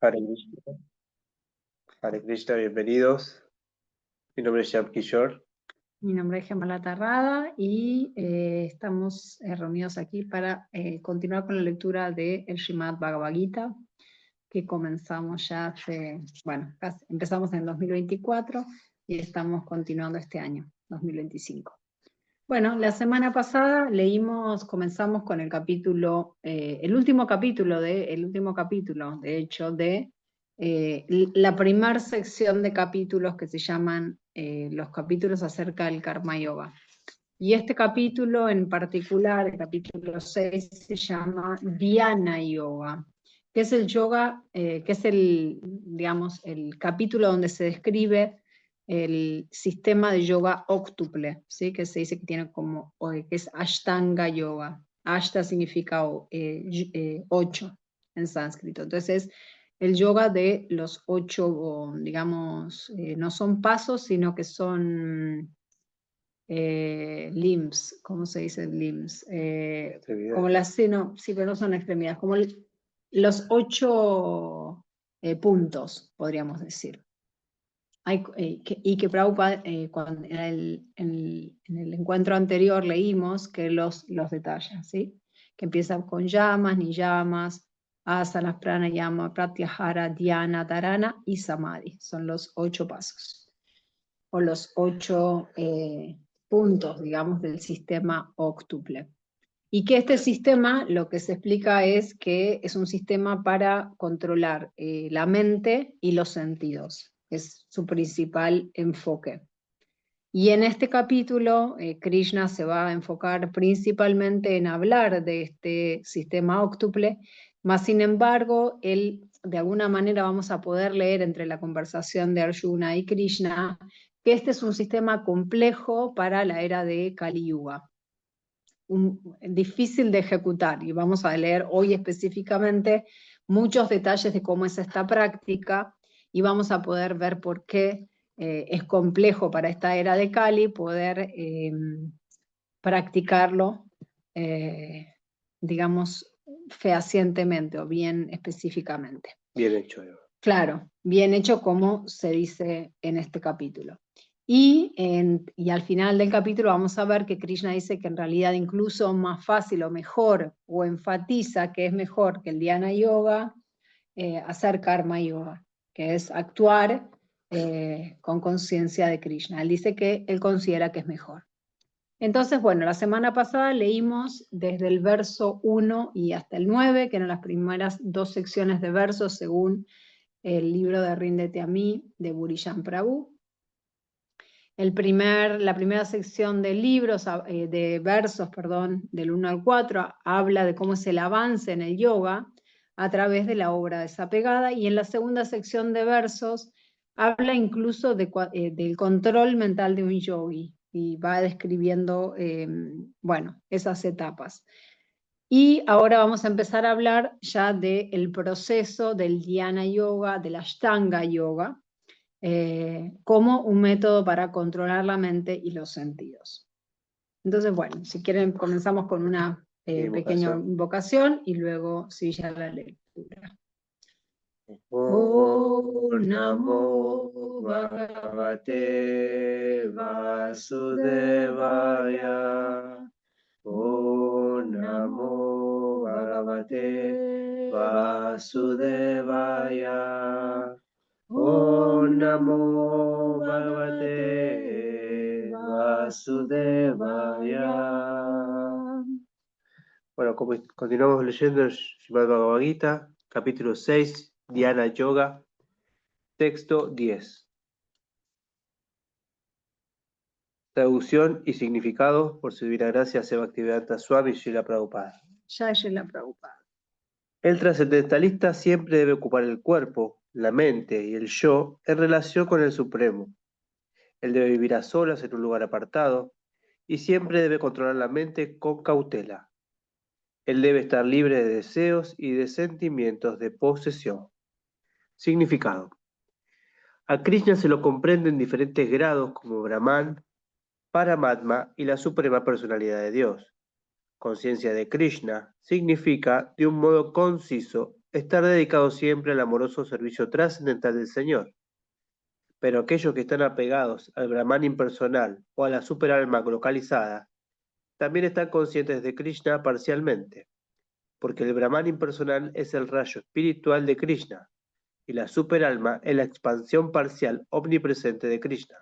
Hare Krishna. Hare Krishna, bienvenidos. Mi nombre es Shyam Kishore. Mi nombre es Gemala Tarrada y estamos reunidos aquí para continuar con la lectura de el Srimad Bhagavad Gita, que comenzamos ya hace, bueno, empezamos en 2024 y estamos continuando este año, 2025. Bueno, la semana pasada comenzamos con el capítulo, el último capítulo, de hecho, de la primera sección de capítulos que se llaman los capítulos acerca del Karma Yoga. Y este capítulo en particular, el capítulo 6, se llama Dhyana Yoga, que es el yoga, que es digamos, el capítulo donde se describe el sistema de yoga óctuple, ¿sí? Que se dice que tiene que es Ashtanga Yoga. Ashta significa 8 en sánscrito. Entonces, el yoga de los 8, digamos, no son pasos, sino que son limbs, ¿cómo se dice limbs? Como las, no, sí, pero no son extremidades, como los 8 puntos, podríamos decir. Y que Prabhupada, cuando en el encuentro anterior leímos que los detalla, ¿sí? Que empieza con llamas, niyamas, asanas, pranayama, pratyahara, dhyana, dharana y samadhi. Son los 8 pasos, o los 8 puntos, digamos, del sistema óctuple. Y que este sistema, lo que se explica es que es un sistema para controlar la mente y los sentidos. Es su principal enfoque. Y en este capítulo, Krishna se va a enfocar principalmente en hablar de este sistema óctuple, mas sin embargo, él, de alguna manera vamos a poder leer entre la conversación de Arjuna y Krishna, que este es un sistema complejo para la era de Kali Yuga. Difícil de ejecutar, y vamos a leer hoy específicamente muchos detalles de cómo es esta práctica, y vamos a poder ver por qué es complejo para esta era de Kali poder practicarlo, digamos, fehacientemente o bien específicamente. Bien hecho. Claro, bien hecho como se dice en este capítulo. Y al final del capítulo vamos a ver que Krishna dice que en realidad incluso más fácil o mejor, o enfatiza que es mejor que el Dhyana Yoga, hacer Karma Yoga, que es actuar con conciencia de Krishna. Él dice que él considera que es mejor. Entonces, bueno, la semana pasada leímos desde el verso 1 y hasta el 9, que eran las primeras 2 secciones de versos según el libro de Ríndete a mí, de Burijan Prabhu. La primera sección de libros, de versos, perdón, del 1 al 4, habla de cómo es el avance en el yoga a través de la obra desapegada, y en la segunda sección de versos habla incluso del control mental de un yogi, y va describiendo, bueno, esas etapas. Y ahora vamos a empezar a hablar ya del proceso del Dhyana Yoga, del Ashtanga Yoga, como un método para controlar la mente y los sentidos. Entonces, bueno, si quieren comenzamos con una pequeña invocación y luego sigue ya la lectura. Om Namo Bhagavate Vasudevaya. Om Namo Bhagavate Vasudevaya. Om Namo Bhagavate Vasudevaya. Bueno, continuamos leyendo el Srimad Bhagavad Gita, capítulo 6, Dhyana Yoga, texto 10. Traducción y significado por su divina gracia Bhaktivedanta Swami Srila Prabhupada. Jai Srila Prabhupada. El trascendentalista siempre debe ocupar el cuerpo, la mente y el yo en relación con el Supremo. Él debe vivir a solas en un lugar apartado y siempre debe controlar la mente con cautela. Él debe estar libre de deseos y de sentimientos de posesión. Significado. A Krishna se lo comprende en diferentes grados como Brahman, Paramatma y la Suprema Personalidad de Dios. Conciencia de Krishna significa, de un modo conciso, estar dedicado siempre al amoroso servicio trascendental del Señor. Pero aquellos que están apegados al Brahman impersonal o a la superalma localizada, también están conscientes de Krishna parcialmente, porque el Brahman impersonal es el rayo espiritual de Krishna, y la superalma es la expansión parcial omnipresente de Krishna.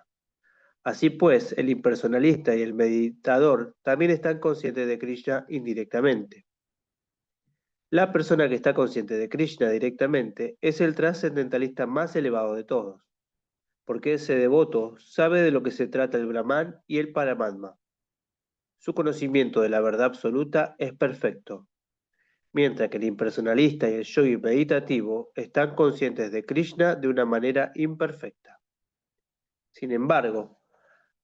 Así pues, el impersonalista y el meditador también están conscientes de Krishna indirectamente. La persona que está consciente de Krishna directamente es el trascendentalista más elevado de todos, porque ese devoto sabe de lo que se trata el Brahman y el Paramatma. Su conocimiento de la verdad absoluta es perfecto, mientras que el impersonalista y el yogi meditativo están conscientes de Krishna de una manera imperfecta. Sin embargo,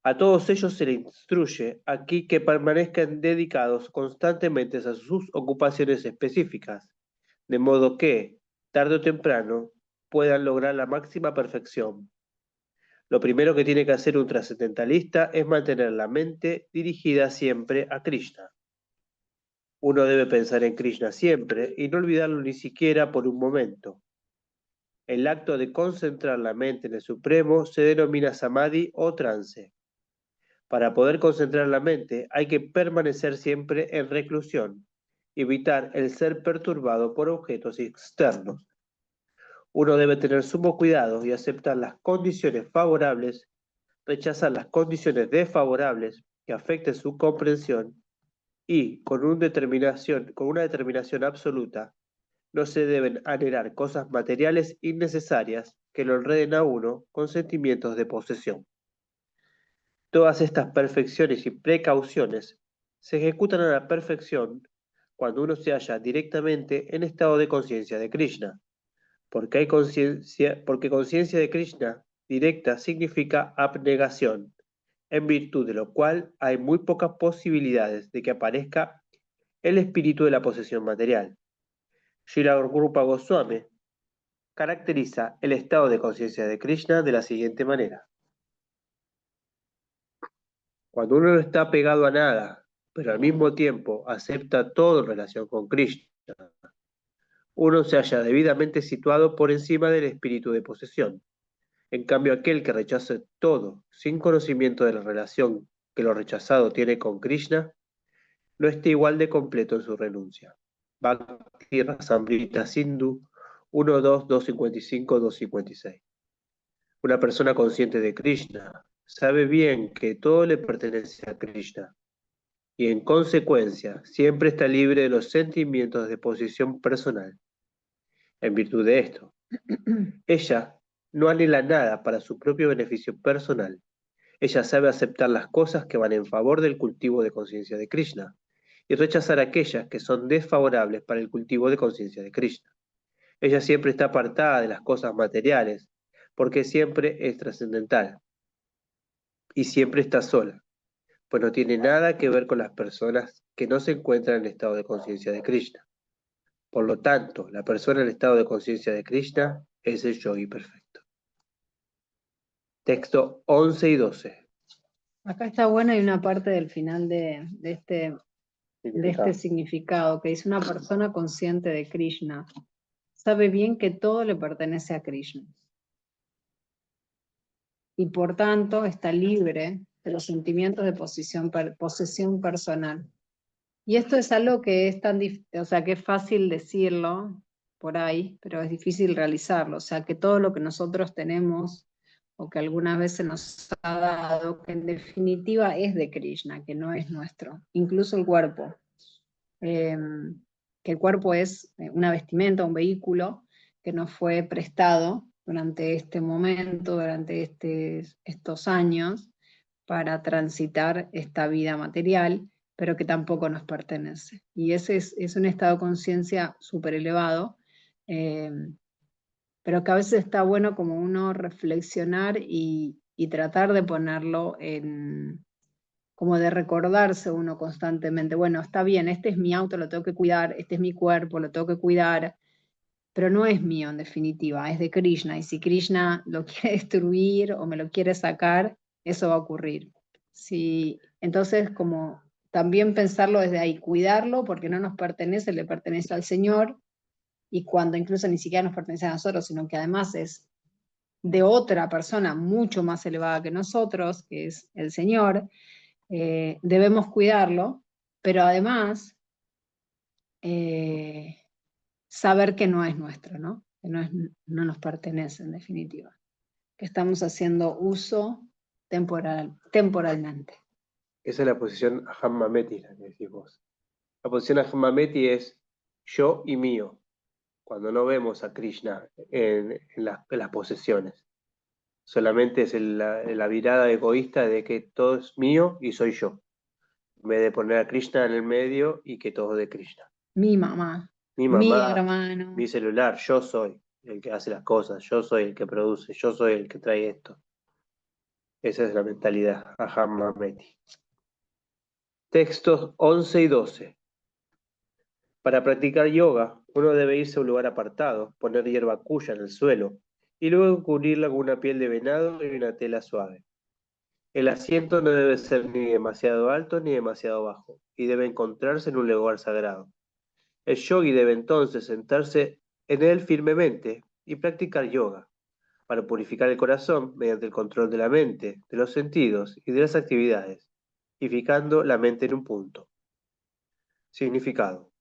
a todos ellos se les instruye aquí que permanezcan dedicados constantemente a sus ocupaciones específicas, de modo que, tarde o temprano, puedan lograr la máxima perfección. Lo primero que tiene que hacer un trascendentalista es mantener la mente dirigida siempre a Krishna. Uno debe pensar en Krishna siempre y no olvidarlo ni siquiera por un momento. El acto de concentrar la mente en el Supremo se denomina samadhi o trance. Para poder concentrar la mente hay que permanecer siempre en reclusión, evitar el ser perturbado por objetos externos. Uno debe tener sumo cuidado y aceptar las condiciones favorables, rechazar las condiciones desfavorables que afecten su comprensión y, con una determinación absoluta, no se deben anhelar cosas materiales innecesarias que lo enreden a uno con sentimientos de posesión. Todas estas perfecciones y precauciones se ejecutan a la perfección cuando uno se halla directamente en estado de conciencia de Krishna, porque conciencia de Krishna directa significa abnegación, en virtud de lo cual hay muy pocas posibilidades de que aparezca el espíritu de la posesión material. Srila Rupa Goswami caracteriza el estado de conciencia de Krishna de la siguiente manera. Cuando uno no está pegado a nada, pero al mismo tiempo acepta todo en relación con Krishna, uno se halla debidamente situado por encima del espíritu de posesión. En cambio, aquel que rechace todo sin conocimiento de la relación que lo rechazado tiene con Krishna, no está igual de completo en su renuncia. Bhakti Rasamrita Sindhu 1.2.255-256. Una persona consciente de Krishna sabe bien que todo le pertenece a Krishna y en consecuencia siempre está libre de los sentimientos de posición personal. En virtud de esto, ella no anhela nada para su propio beneficio personal. Ella sabe aceptar las cosas que van en favor del cultivo de conciencia de Krishna y rechazar aquellas que son desfavorables para el cultivo de conciencia de Krishna. Ella siempre está apartada de las cosas materiales porque siempre es trascendental y siempre está sola, pues no tiene nada que ver con las personas que no se encuentran en estado de conciencia de Krishna. Por lo tanto, la persona en estado de conciencia de Krishna es el yogi perfecto. Texto 11 y 12. Acá está bueno, hay una parte del final de este significado que dice: una persona consciente de Krishna sabe bien que todo le pertenece a Krishna y por tanto está libre de los sentimientos de posesión personal. Y esto es algo que es o sea, que es fácil decirlo por ahí, pero es difícil realizarlo. O sea, que todo lo que nosotros tenemos o que algunas veces nos ha dado, que en definitiva es de Krishna, que no es nuestro. Incluso el cuerpo. Que el cuerpo es una vestimenta, un vehículo que nos fue prestado durante este momento, durante estos años, para transitar esta vida material, pero que tampoco nos pertenece. Y ese es un estado de conciencia súper elevado, pero que a veces está bueno como uno reflexionar y tratar de ponerlo en, como de recordarse uno constantemente: bueno, está bien, este es mi auto, lo tengo que cuidar, este es mi cuerpo, lo tengo que cuidar, pero no es mío en definitiva, es de Krishna, y si Krishna lo quiere destruir o me lo quiere sacar, eso va a ocurrir. Sí, entonces como también pensarlo desde ahí, cuidarlo porque no nos pertenece, le pertenece al Señor, y cuando incluso ni siquiera nos pertenece a nosotros, sino que además es de otra persona mucho más elevada que nosotros, que es el Señor, debemos cuidarlo, pero además saber que no es nuestro, ¿no? Que no nos pertenece en definitiva, que estamos haciendo uso temporalmente. Esa es la posición Hammameti, la que decís vos. La posición Hammameti es yo y mío, cuando no vemos a Krishna en las posesiones. Solamente es la mirada egoísta de que todo es mío y soy yo. En vez de poner a Krishna en el medio y que todo es de Krishna. Mi mamá, Mi mi mamá, hermano. mi celular, yo soy el que hace las cosas, yo soy el que produce, yo soy el que trae esto. Esa es la mentalidad Hammameti. Textos 11 y 12. Para practicar yoga, uno debe irse a un lugar apartado, poner hierba cuya en el suelo y luego cubrirla con una piel de venado y una tela suave. El asiento no debe ser ni demasiado alto ni demasiado bajo y debe encontrarse en un lugar sagrado. El yogi debe entonces sentarse en él firmemente y practicar yoga para purificar el corazón mediante el control de la mente, de los sentidos y de las actividades, y fijando la mente en un punto. Significado.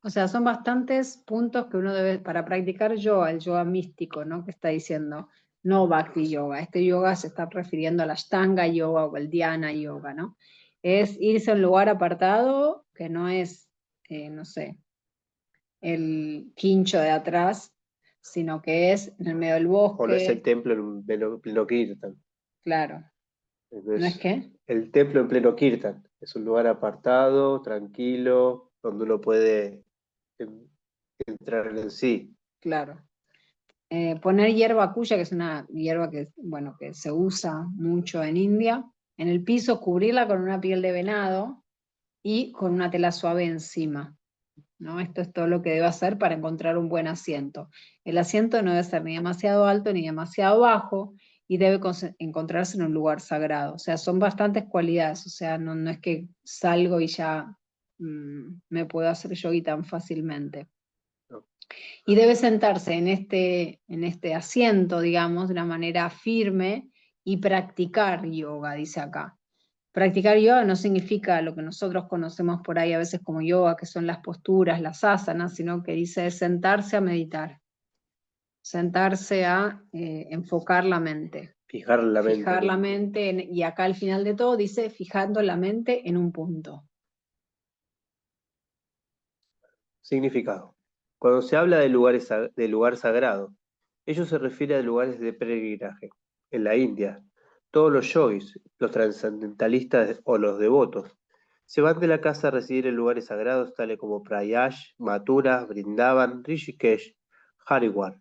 O sea, son bastantes puntos que uno debe, para practicar yoga, el yoga místico, ¿no? Que está diciendo, no Bhakti Yoga. Este yoga se está refiriendo al Ashtanga Yoga o al Dhyana Yoga, ¿no? Es irse a un lugar apartado que no es, no sé, el quincho de atrás, sino que es en el medio del O no es el bosque, templo en pleno kirtan. claro. ¿No es Entonces, qué? el templo en pleno kirtan es un lugar apartado, tranquilo, donde uno puede entrar en sí. Claro. Poner hierba cuya, que es una hierba que, bueno, que se usa mucho en India, en el piso, cubrirla con una piel de venado y con una tela suave encima, ¿no? Esto es todo lo que debe hacer para encontrar un buen asiento. El asiento no debe ser ni demasiado alto ni demasiado bajo y debe encontrarse en un lugar sagrado. O sea, son bastantes cualidades, o sea, no es que salgo y ya me puedo hacer yogi tan fácilmente. ¿No? Y debe sentarse en este asiento, digamos, de una manera firme y practicar yoga, dice acá. Practicar yoga no significa lo que nosotros conocemos por ahí a veces como yoga, que son las posturas, las asanas, sino que dice sentarse a meditar, sentarse a enfocar la mente. Fijar la mente. Fijar la mente, y acá al final de todo dice fijando la mente en un punto. Significado. Cuando se habla de lugar sagrado, ello se refiere a lugares de peregrinaje. En la India, todos los yogis, los trascendentalistas o los devotos, se van de la casa a residir en lugares sagrados tales como Prayag, Mathura, Vrindavan, Rishikesh, Haridwar,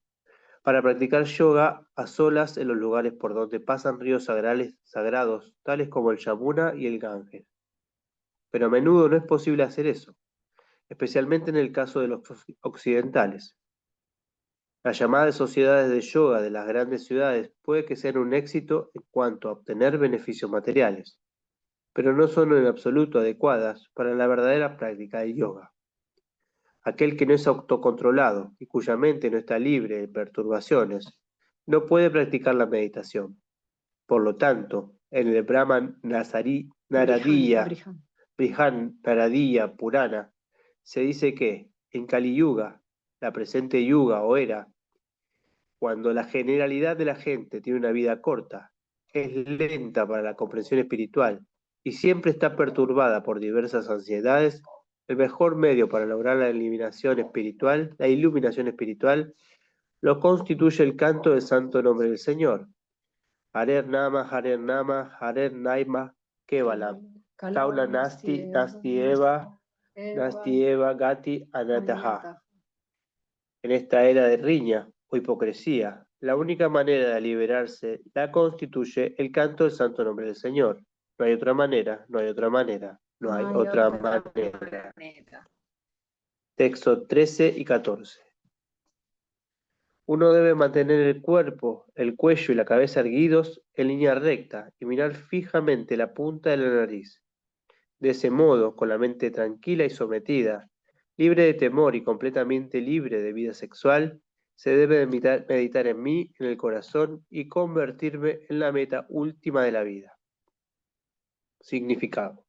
para practicar yoga a solas en los lugares por donde pasan ríos sagrados tales como el Yamuna y el Ganges. Pero a menudo no es posible hacer eso, especialmente en el caso de los occidentales. Las llamadas sociedades de yoga de las grandes ciudades puede que sean un éxito en cuanto a obtener beneficios materiales, pero no son en absoluto adecuadas para la verdadera práctica del yoga. Aquel que no es autocontrolado y cuya mente no está libre de perturbaciones, no puede practicar la meditación. Por lo tanto, en el Brahman Naradiya Brihan Naradiya Purana, se dice que en Kali Yuga, la presente yuga o era, cuando la generalidad de la gente tiene una vida corta, es lenta para la comprensión espiritual y siempre está perturbada por diversas ansiedades, el mejor medio para lograr la eliminación espiritual, la iluminación espiritual, lo constituye el canto del santo nombre del Señor. Harer Nama, Harer Naima, Kevalam. Kaula Nasti, Nasti Eva, Gati, Anataha. En esta era de riña o hipocresía, la única manera de liberarse la constituye el canto del santo nombre del Señor. No hay otra manera, no hay otra manera, no hay otra manera. Texto 13 y 14. Uno debe mantener el cuerpo, el cuello y la cabeza erguidos en línea recta y mirar fijamente la punta de la nariz. De ese modo, con la mente tranquila y sometida, Libre de temor y completamente libre de vida sexual, se debe meditar en mí, en el corazón, y convertirme en la meta última de la vida. Significado.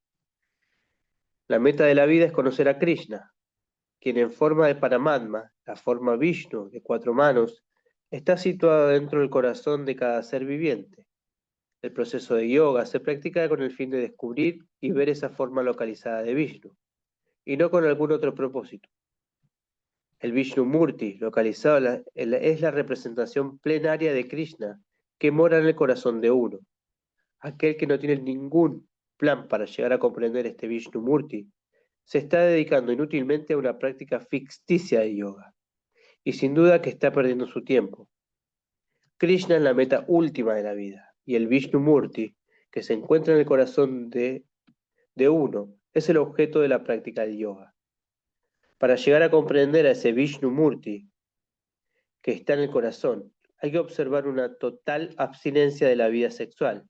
La meta de la vida es conocer a Krishna, quien en forma de Paramatma, la forma Vishnu de 4 manos, está situado dentro del corazón de cada ser viviente. El proceso de yoga se practica con el fin de descubrir y ver esa forma localizada de Vishnu, y no con algún otro propósito. El Vishnu Murti, localizado es la representación plenaria de Krishna, que mora en el corazón de uno. Aquel que no tiene ningún plan para llegar a comprender este Vishnu Murti, se está dedicando inútilmente a una práctica ficticia de yoga, y sin duda que está perdiendo su tiempo. Krishna es la meta última de la vida, y el Vishnu Murti, que se encuentra en el corazón de uno, es el objeto de la práctica del yoga. Para llegar a comprender a ese Vishnu Murti que está en el corazón, hay que observar una total abstinencia de la vida sexual.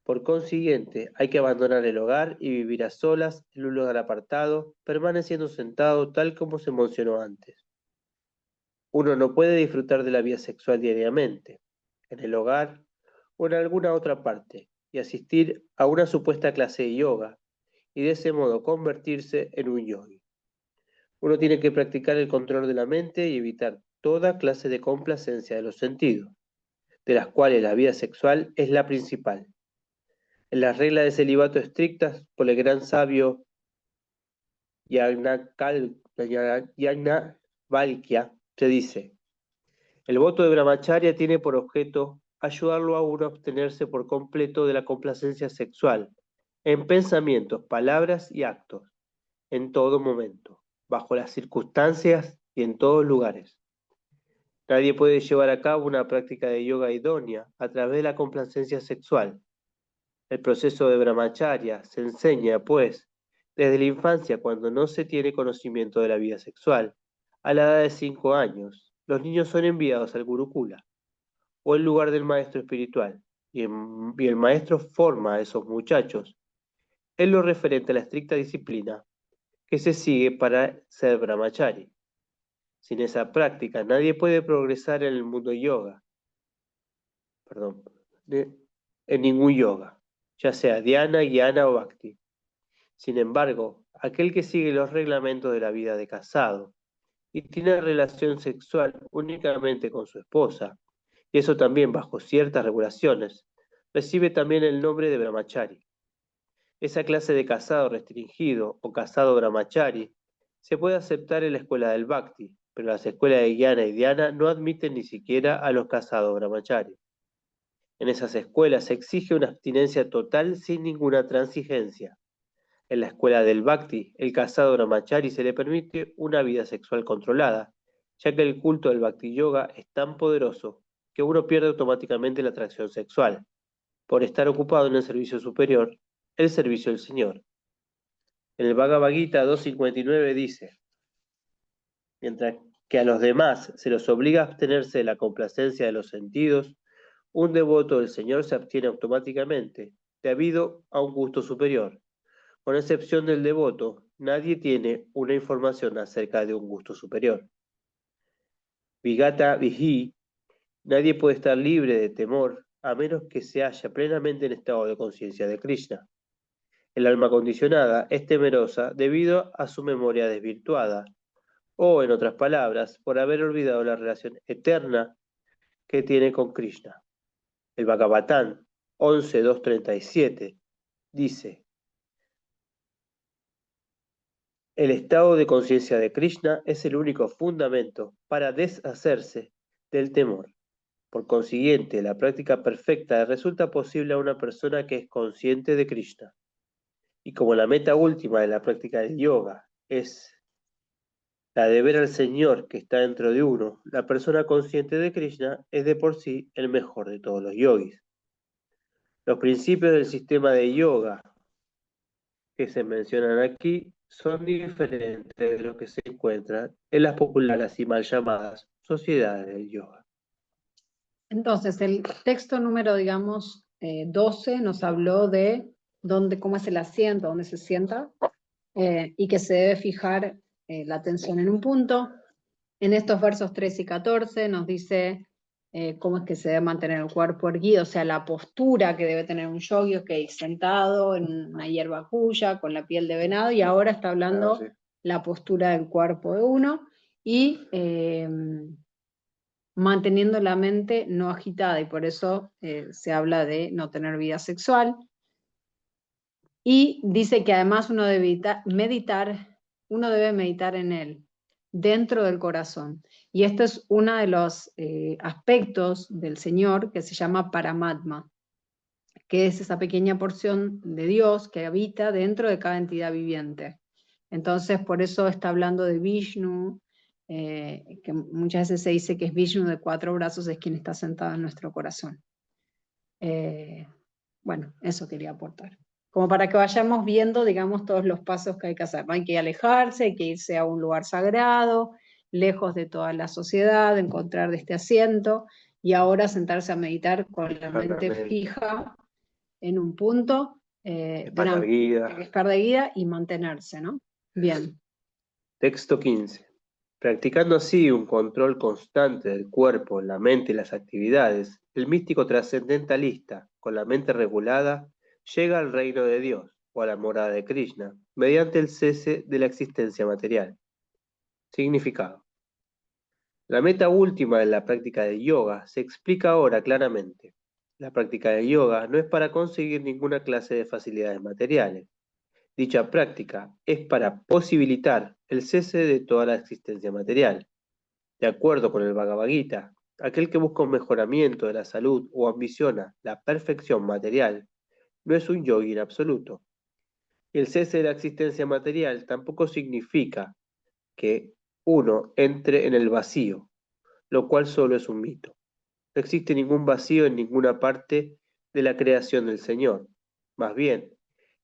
Por consiguiente, hay que abandonar el hogar y vivir a solas en un lugar apartado, permaneciendo sentado tal como se mencionó antes. Uno no puede disfrutar de la vida sexual diariamente, en el hogar o en alguna otra parte, y asistir a una supuesta clase de yoga, y de ese modo convertirse en un yogi. Uno tiene que practicar el control de la mente y evitar toda clase de complacencia de los sentidos, de las cuales la vida sexual es la principal. En las reglas de celibato estrictas por el gran sabio Yajnavalkya se dice: el voto de Brahmacharya tiene por objeto ayudarlo a uno a abstenerse por completo de la complacencia sexual, en pensamientos, palabras y actos, en todo momento, bajo las circunstancias y en todos lugares. Nadie puede llevar a cabo una práctica de yoga idónea a través de la complacencia sexual. El proceso de Brahmacharya se enseña, pues, desde la infancia, cuando no se tiene conocimiento de la vida sexual. A la edad de 5 años, los niños son enviados al Gurukula, o el lugar del maestro espiritual, y el maestro forma a esos muchachos en lo referente a la estricta disciplina que se sigue para ser brahmachari. Sin esa práctica, nadie puede progresar en el mundo yoga, en ningún yoga, ya sea dhyana, jnana o bhakti. Sin embargo, aquel que sigue los reglamentos de la vida de casado y tiene relación sexual únicamente con su esposa, y eso también bajo ciertas regulaciones, recibe también el nombre de brahmachari. Esa clase de casado restringido o casado brahmachari se puede aceptar en la escuela del bhakti, pero las escuelas de jnana y dhyana no admiten ni siquiera a los casados brahmachari. En esas escuelas se exige una abstinencia total sin ninguna transigencia. En la escuela del bhakti, el casado brahmachari se le permite una vida sexual controlada, ya que el culto del bhakti yoga es tan poderoso que uno pierde automáticamente la atracción sexual, por estar ocupado en el servicio superior, el servicio del Señor. En el Bhagavad Gita 2.59 dice: mientras que a los demás se los obliga a abstenerse de la complacencia de los sentidos, un devoto del Señor se abstiene automáticamente, debido a un gusto superior. Con excepción del devoto, nadie tiene una información acerca de un gusto superior. Vigata Vihi, nadie puede estar libre de temor a menos que se haya plenamente en estado de conciencia de Krishna. El alma condicionada es temerosa debido a su memoria desvirtuada, o en otras palabras, por haber olvidado la relación eterna que tiene con Krishna. El Bhagavatam 11.237 dice: el estado de conciencia de Krishna es el único fundamento para deshacerse del temor. Por consiguiente, la práctica perfecta resulta posible a una persona que es consciente de Krishna. Y como la meta última de la práctica del yoga es la de ver al Señor que está dentro de uno, la persona consciente de Krishna es de por sí el mejor de todos los yogis. Los principios del sistema de yoga que se mencionan aquí son diferentes de lo que se encuentran en las populares y mal llamadas sociedades del yoga. Entonces, el texto número, digamos, 12 nos habló de cómo es el asiento, dónde se sienta, y que se debe fijar la atención en un punto. En estos versos 13 y 14 nos dice cómo es que se debe mantener el cuerpo erguido, o sea, la postura que debe tener un yogi, sentado en una hierba cuya, con la piel de venado, y ahora está hablando la postura del cuerpo de uno, y manteniendo la mente no agitada, y por eso se habla de no tener vida sexual. Y dice que además uno debe meditar en él, dentro del corazón. Y este es uno de los aspectos del Señor que se llama Paramatma, que es esa pequeña porción de Dios que habita dentro de cada entidad viviente. Entonces, por eso está hablando de Vishnu, que muchas veces se dice que es Vishnu de 4 brazos, es quien está sentado en nuestro corazón. Bueno, eso quería aportar. Como para que vayamos viendo, digamos, todos los pasos que hay que hacer. No hay que alejarse, hay que irse a un lugar sagrado, lejos de toda la sociedad, encontrar este asiento y ahora sentarse a meditar con la mente fija en un punto, estar de guía y mantenerse, ¿no? Bien. Texto 15. Practicando así un control constante del cuerpo, la mente y las actividades, el místico trascendentalista, con la mente regulada, llega al reino de Dios o a la morada de Krishna, mediante el cese de la existencia material. Significado. La meta última de la práctica de yoga se explica ahora claramente. La práctica de yoga no es para conseguir ninguna clase de facilidades materiales. Dicha práctica es para posibilitar el cese de toda la existencia material. De acuerdo con el Bhagavad Gita, aquel que busca un mejoramiento de la salud o ambiciona la perfección material no es un yogi en absoluto. Y el cese de la existencia material tampoco significa que uno entre en el vacío, lo cual solo es un mito. No existe ningún vacío en ninguna parte de la creación del Señor. Más bien,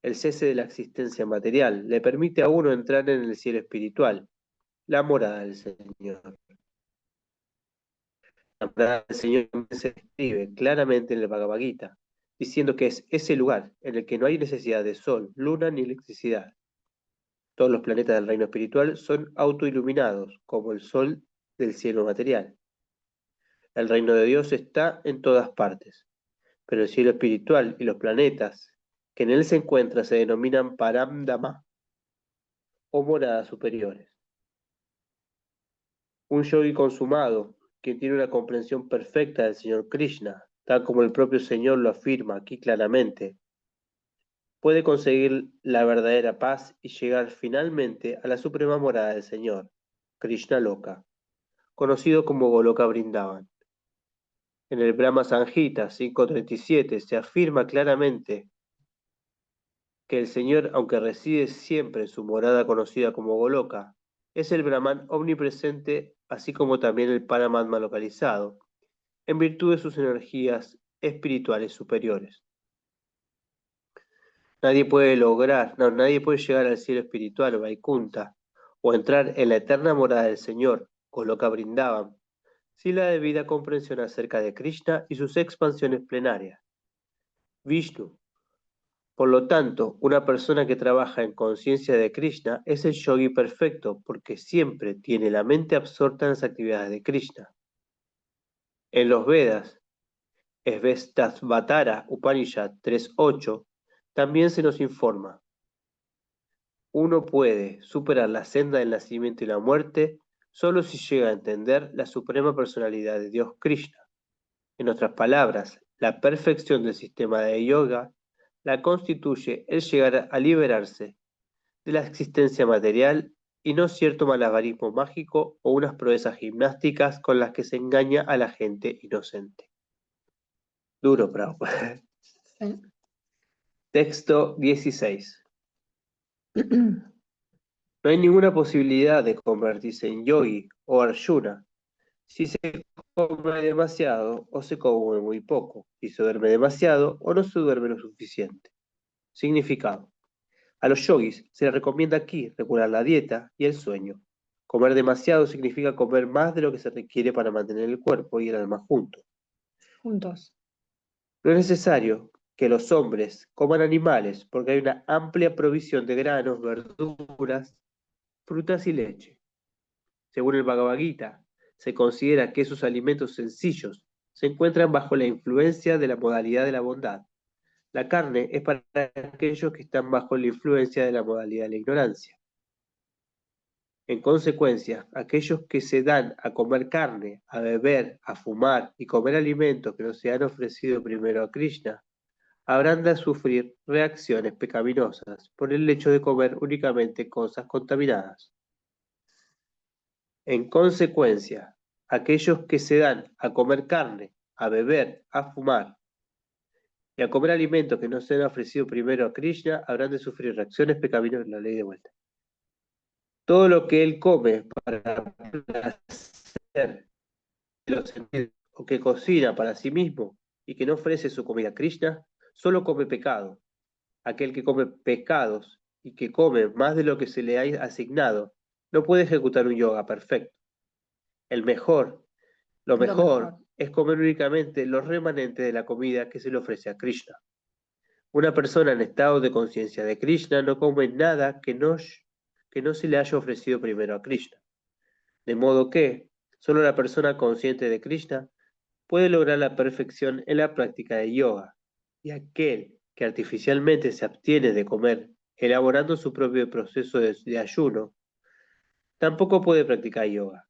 el cese de la existencia material le permite a uno entrar en el cielo espiritual, la morada del Señor. La morada del Señor se describe claramente en el Bhagavad Gita, diciendo que es ese lugar en el que no hay necesidad de sol, luna ni electricidad. Todos los planetas del reino espiritual son autoiluminados, como el sol del cielo material. El reino de Dios está en todas partes, pero el cielo espiritual y los planetas que en él se encuentran se denominan Paramdama o moradas superiores. Un yogi consumado, quien tiene una comprensión perfecta del Señor Krishna, tal como el propio Señor lo afirma aquí claramente, puede conseguir la verdadera paz y llegar finalmente a la suprema morada del Señor, Krishna Loka, conocido como Goloka Vrindavan. En el Brahma Samhita 5.37 se afirma claramente que el Señor, aunque reside siempre en su morada conocida como Goloka, es el Brahman omnipresente, así como también el Paramatma localizado, en virtud de sus energías espirituales superiores. Nadie puede llegar al cielo espiritual o Vaikunta, o entrar en la eterna morada del Señor, Goloka Vrindavan, sin la debida comprensión acerca de Krishna y sus expansiones plenarias. Vishnu. Por lo tanto, una persona que trabaja en conciencia de Krishna es el yogi perfecto porque siempre tiene la mente absorta en las actividades de Krishna. En los Vedas, Svetavatara Upanishad 3.8, también se nos informa: uno puede superar la senda del nacimiento y la muerte solo si llega a entender la suprema personalidad de Dios Krishna. En otras palabras, la perfección del sistema de yoga la constituye el llegar a liberarse de la existencia material y no cierto malabarismo mágico o unas proezas gimnásticas con las que se engaña a la gente inocente. Duro, Prabhupada. Sí. Texto 16. No hay ninguna posibilidad de convertirse en yogi o Arjuna si se come demasiado o se come muy poco, si se duerme demasiado o no se duerme lo suficiente. Significado. A los yogis se les recomienda aquí regular la dieta y el sueño. Comer demasiado significa comer más de lo que se requiere para mantener el cuerpo y el alma juntos. No es necesario que los hombres coman animales porque hay una amplia provisión de granos, verduras frutas y leche. Según el Bhagavad Gita, se considera que esos alimentos sencillos se encuentran bajo la influencia de la modalidad de la bondad. La carne es para aquellos que están bajo la influencia de la modalidad de la ignorancia. En consecuencia, aquellos que se dan a comer carne, a beber, a fumar y comer alimentos que no se han ofrecido primero a Krishna, habrán de sufrir reacciones pecaminosas por el hecho de comer únicamente cosas contaminadas. En consecuencia, aquellos que se dan a comer carne, a beber, a fumar y a comer alimentos que no se han ofrecido primero a Krishna habrán de sufrir reacciones pecaminosas. La ley de vuelta. Todo lo que él come para placer de los sentidos o que cocina para sí mismo y que no ofrece su comida a Krishna, solo come pecado. Aquel que come pecados y que come más de lo que se le ha asignado, no puede ejecutar un yoga perfecto. Lo mejor es comer únicamente los remanentes de la comida que se le ofrece a Krishna. Una persona en estado de conciencia de Krishna no come nada que no se le haya ofrecido primero a Krishna. De modo que solo la persona consciente de Krishna puede lograr la perfección en la práctica de yoga, y aquel que artificialmente se abstiene de comer, elaborando su propio proceso de ayuno, tampoco puede practicar yoga.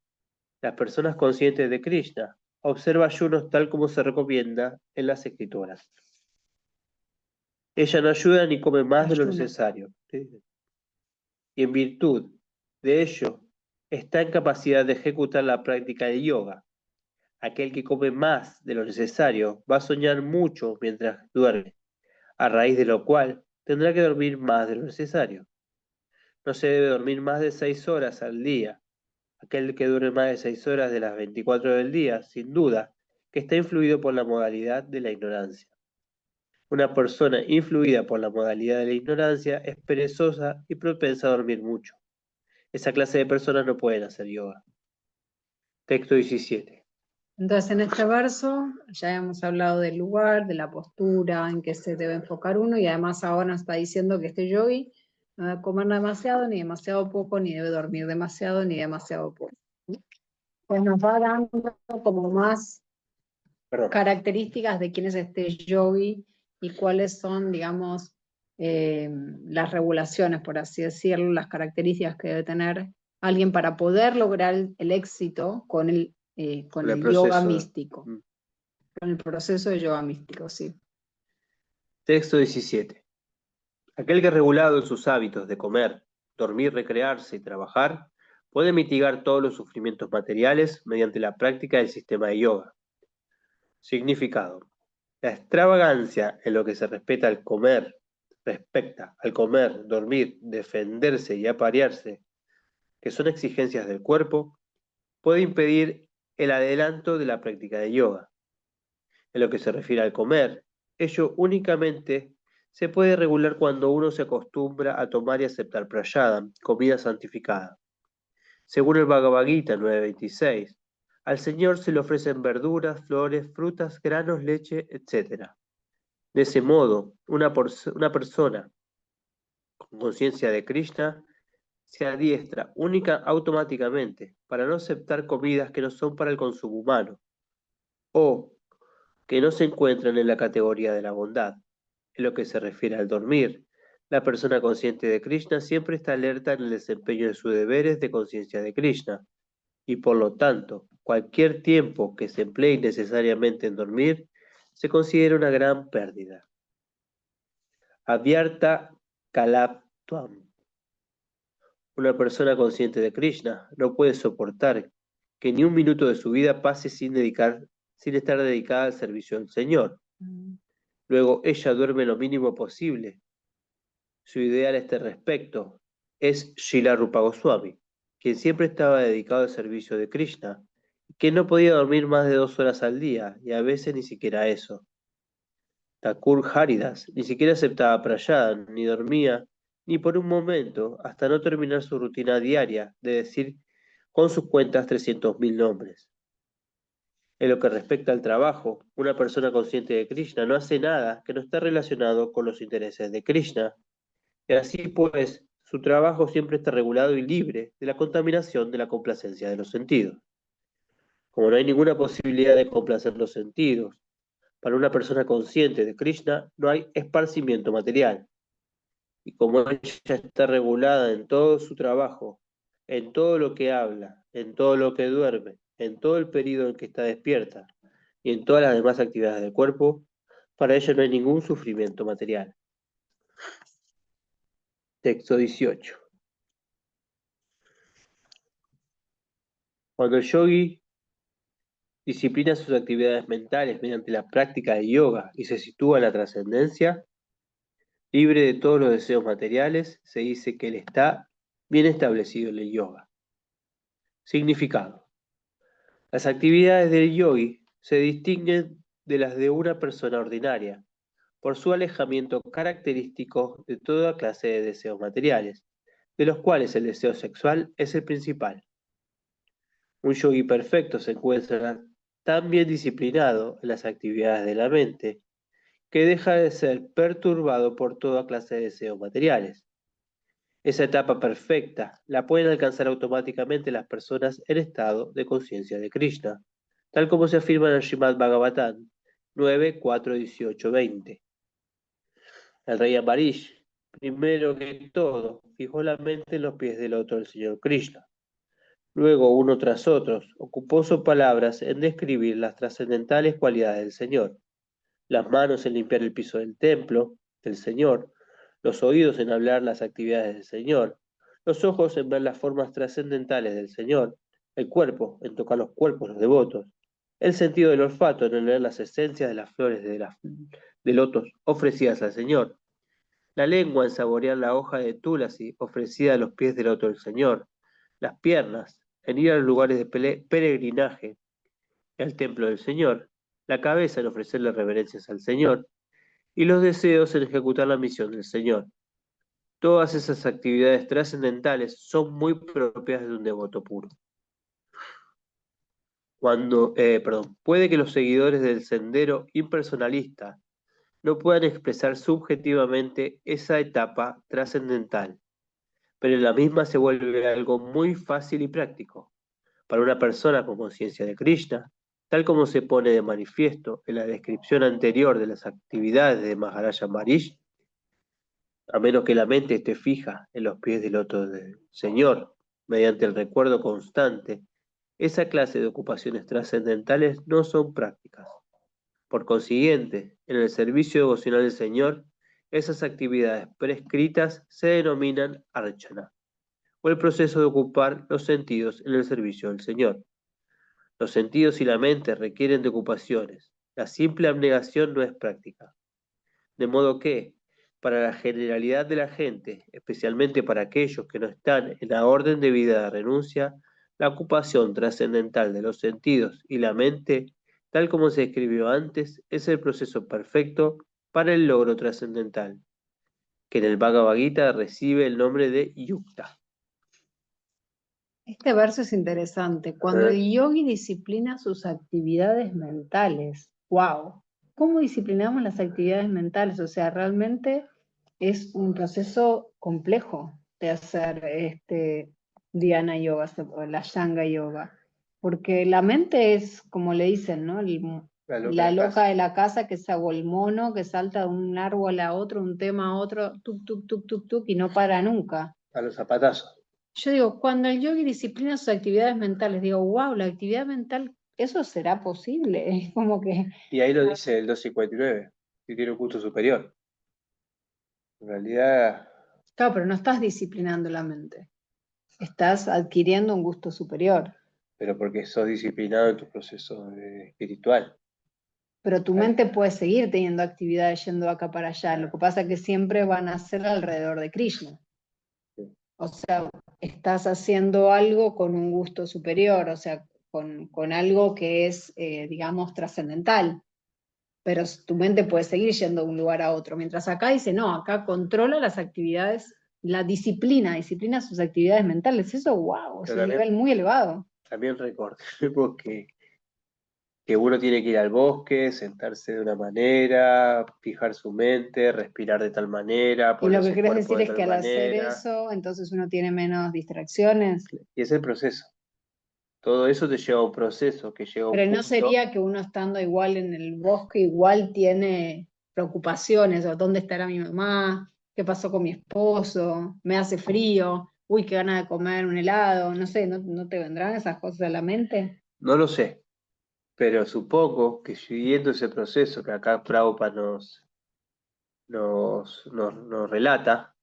Las personas conscientes de Krishna observan ayunos tal como se recomienda en las escrituras. Ella no ayuda ni come más de lo necesario. Y en virtud de ello, está en capacidad de ejecutar la práctica de yoga. Aquel que come más de lo necesario va a soñar mucho mientras duerme, a raíz de lo cual tendrá que dormir más de lo necesario. No se debe dormir más de 6 horas al día. Aquel que duerme más de 6 horas de las 24 del día, sin duda, que está influido por la modalidad de la ignorancia. Una persona influida por la modalidad de la ignorancia es perezosa y propensa a dormir mucho. Esa clase de personas no pueden hacer yoga. Texto 17. Entonces, en este verso ya hemos hablado del lugar, de la postura en que se debe enfocar uno, y además ahora nos está diciendo que este yogi no debe comer demasiado, ni demasiado poco, ni debe dormir demasiado, ni demasiado poco. Pues nos va dando como más características de quién es este yogi y cuáles son, digamos, las regulaciones, por así decirlo, las características que debe tener alguien para poder lograr el éxito con el yoga místico, con el proceso de yoga místico, sí. Texto 17. Aquel que regulado en sus hábitos de comer, dormir, recrearse y trabajar, puede mitigar todos los sufrimientos materiales mediante la práctica del sistema de yoga. Significado. La extravagancia en lo que se respecta al comer, dormir, defenderse y aparearse, que son exigencias del cuerpo, puede impedir el adelanto de la práctica de yoga. En lo que se refiere al comer, ello únicamente se puede regular cuando uno se acostumbra a tomar y aceptar prayadam, comida santificada. Según el Bhagavad Gita 9.26, al Señor se le ofrecen verduras, flores, frutas, granos, leche, etc. De ese modo, una persona con conciencia de Krishna se adiestra automáticamente para no aceptar comidas que no son para el consumo humano o que no se encuentran en la categoría de la bondad. En lo que se refiere al dormir, la persona consciente de Krishna siempre está alerta en el desempeño de sus deberes de conciencia de Krishna, y por lo tanto, cualquier tiempo que se emplee innecesariamente en dormir se considera una gran pérdida. Avyarta Kalaptvam. Una persona consciente de Krishna no puede soportar que ni un minuto de su vida pase sin estar dedicada al servicio del Señor. Luego ella duerme lo mínimo posible. Su ideal a este respecto es Srila Rupa Goswami, quien siempre estaba dedicado al servicio de Krishna, que no podía dormir más de 2 horas al día, y a veces ni siquiera eso. Thakur Haridas ni siquiera aceptaba prayadam, ni dormía ni por un momento, hasta no terminar su rutina diaria de decir con sus cuentas 300.000 nombres. En lo que respecta al trabajo, una persona consciente de Krishna no hace nada que no esté relacionado con los intereses de Krishna, y así pues Su trabajo siempre está regulado y libre de la contaminación de la complacencia de los sentidos. Como no hay ninguna posibilidad de complacer los sentidos, para una persona consciente de Krishna no hay esparcimiento material. Y como ella está regulada en todo su trabajo, en todo lo que habla, en todo lo que duerme, en todo el periodo en que está despierta y en todas las demás actividades del cuerpo, para ella no hay ningún sufrimiento material. Texto 18. Cuando el yogi disciplina sus actividades mentales mediante la práctica de yoga y se sitúa en la trascendencia, libre de todos los deseos materiales, se dice que él está bien establecido en el yoga. Significado. Las actividades del yogi se distinguen de las de una persona ordinaria por su alejamiento característico de toda clase de deseos materiales, de los cuales el deseo sexual es el principal. Un yogi perfecto se encuentra tan bien disciplinado en las actividades de la mente que deja de ser perturbado por toda clase de deseos materiales. Esa etapa perfecta la pueden alcanzar automáticamente las personas en estado de conciencia de Krishna, tal como se afirma en el Srimad Bhagavatam 9, 4, 18, 20. El rey Ambarish, primero que todo, fijó la mente en los pies del loto del Señor Krishna. Luego, uno tras otro, ocupó sus palabras en describir las trascendentales cualidades del Señor, las manos en limpiar el piso del templo del Señor, los oídos en hablar las actividades del Señor, los ojos en ver las formas trascendentales del Señor, el cuerpo en tocar los cuerpos de los devotos, el sentido del olfato en oler las esencias de las flores de lotos ofrecidas al Señor, la lengua en saborear la hoja de tulasi ofrecida a los pies del loto del Señor, las piernas en ir a los lugares de peregrinaje al templo del Señor, la cabeza en ofrecerle reverencias al Señor, y los deseos en ejecutar la misión del Señor. Todas esas actividades trascendentales son muy propias de un devoto puro. Puede que los seguidores del sendero impersonalista no puedan expresar subjetivamente esa etapa trascendental, pero en la misma se vuelve algo muy fácil y práctico para una persona con conciencia de Krishna, tal como se pone de manifiesto en la descripción anterior de las actividades de Maharaja Ambarish. A menos que la mente esté fija en los pies del loto del Señor, mediante el recuerdo constante, esa clase de ocupaciones trascendentales no son prácticas. Por consiguiente, en el servicio devocional del Señor, esas actividades prescritas se denominan archana, o el proceso de ocupar los sentidos en el servicio del Señor. Los sentidos y la mente requieren de ocupaciones. La simple abnegación no es práctica. De modo que, para la generalidad de la gente, especialmente para aquellos que no están en la orden de vida de renuncia, la ocupación trascendental de los sentidos y la mente, tal como se escribió antes, es el proceso perfecto para el logro trascendental, que en el Bhagavad Gita recibe el nombre de yukta. Este verso es interesante. Cuando el yogi disciplina sus actividades mentales, wow, ¿cómo disciplinamos las actividades mentales? O sea, realmente es un proceso complejo de hacer dhyana yoga o la Ashtanga yoga, porque la mente es, como le dicen, ¿no? La loca de la casa que se hago el mono, que salta de un árbol a otro, un tema a otro, tuk, tuk, tuk, tuk, tuk, y no para nunca. A los zapatazos. Yo digo, cuando el yogi disciplina sus actividades mentales, digo, wow, la actividad mental, ¿eso será posible? Es como que... Y ahí lo dice el 259, que tiene un gusto superior. En realidad... Claro, pero no estás disciplinando la mente, estás adquiriendo un gusto superior. Pero porque sos disciplinado en tu proceso espiritual. Pero tu mente puede seguir teniendo actividades yendo acá para allá, lo que pasa es que siempre van a ser alrededor de Krishna. O sea, estás haciendo algo con un gusto superior, o sea, con algo que es, digamos, trascendental. Pero tu mente puede seguir yendo de un lugar a otro. Mientras acá dice, no, acá controla las actividades, la disciplina sus actividades mentales. Eso, wow, es un nivel muy elevado. También recordemos que que uno tiene que ir al bosque, sentarse de una manera, fijar su mente, respirar de tal manera, Y lo poner que su querés cuerpo decir de es que tal al hacer manera, eso, entonces uno tiene menos distracciones. y es el proceso. Todo eso te lleva a un proceso que llega a un Pero no punto. sería que uno estando igual en el bosque, igual tiene preocupaciones, o dónde estará mi mamá, qué pasó con mi esposo, me hace frío, uy, qué gana de comer un helado, no sé, ¿no te vendrán esas cosas a la mente? No lo sé, pero supongo que siguiendo ese proceso que acá Prabhupada nos relata,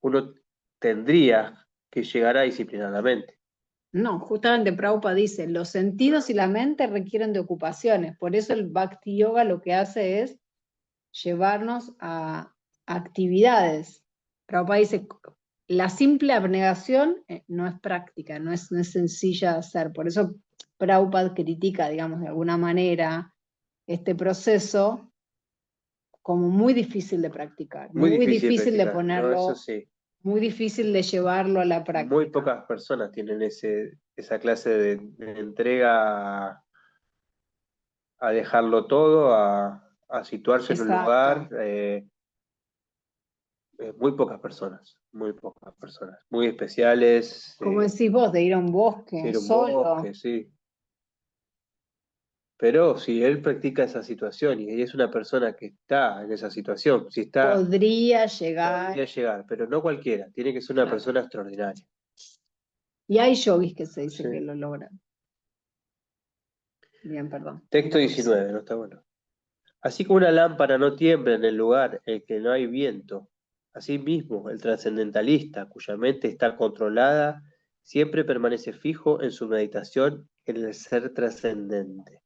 uno tendría que llegar a disciplinadamente. No, justamente Prabhupada dice, los sentidos y la mente requieren de ocupaciones, por eso el Bhakti Yoga lo que hace es llevarnos a actividades. Prabhupada dice, la simple abnegación no es práctica, no es sencilla de hacer. Por eso Prabhupada critica, digamos, de alguna manera este proceso como muy difícil de practicar, Muy muy difícil de difícil de practicar, ¿no? Eso ponerlo, sí. muy difícil de llevarlo a la Muy práctica. pocas personas tienen esa clase de entrega a dejarlo todo, a situarse en un lugar. Exacto. Muy pocas personas, muy especiales. Como decís vos, de ir a un bosque Ir a un solo. bosque, sí. Pero si él practica esa situación y es una persona que está en esa situación, si está, Podría llegar, podría llegar, pero no cualquiera, tiene que ser una claro. persona extraordinaria. Y hay yogis que se dice Sí. que lo logran. Bien, perdón. Texto Interrupción. 19, no está bueno. Así como una lámpara no tiembla en el lugar en que no hay viento, asimismo el trascendentalista, cuya mente está controlada, siempre permanece fijo en su meditación en el ser trascendente.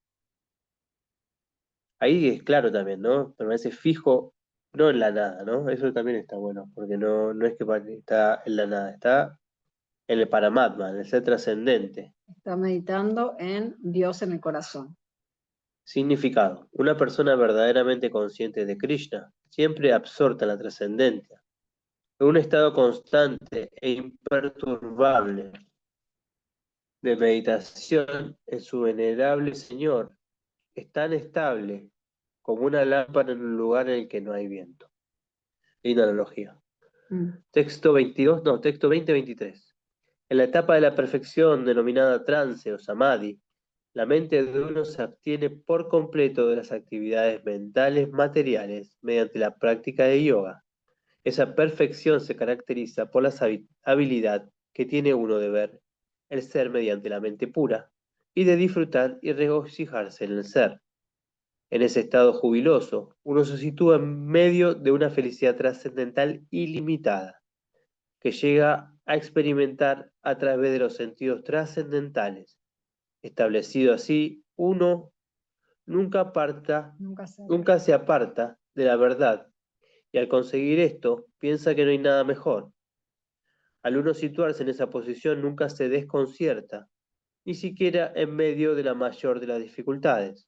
Ahí es claro también, ¿no? Permanece fijo, no en la nada, ¿no? Eso también está bueno, porque no es que está en la nada, está en el Paramatma, en el ser trascendente. Está meditando en Dios en el corazón. Significado. Una persona verdaderamente consciente de Krishna, siempre absorta en la trascendencia, en un estado constante e imperturbable de meditación en su venerable Señor, es tan estable como una lámpara en un lugar en el que no hay viento. Linda analogía. Mm. Texto 22, no, texto 20-23. En la etapa de la perfección denominada trance o samadhi, la mente de uno se abstiene por completo de las actividades mentales materiales mediante la práctica de yoga. Esa perfección se caracteriza por la habilidad que tiene uno de ver el ser mediante la mente pura y de disfrutar y regocijarse en el ser. En ese estado jubiloso, uno se sitúa en medio de una felicidad trascendental ilimitada que llega a experimentar a través de los sentidos trascendentales. Establecido así, uno nunca aparta, Nunca sé. nunca se aparta de la verdad, y al conseguir esto, piensa que no hay nada mejor. Al uno situarse en esa posición, nunca se desconcierta, ni siquiera en medio de la mayor de las dificultades.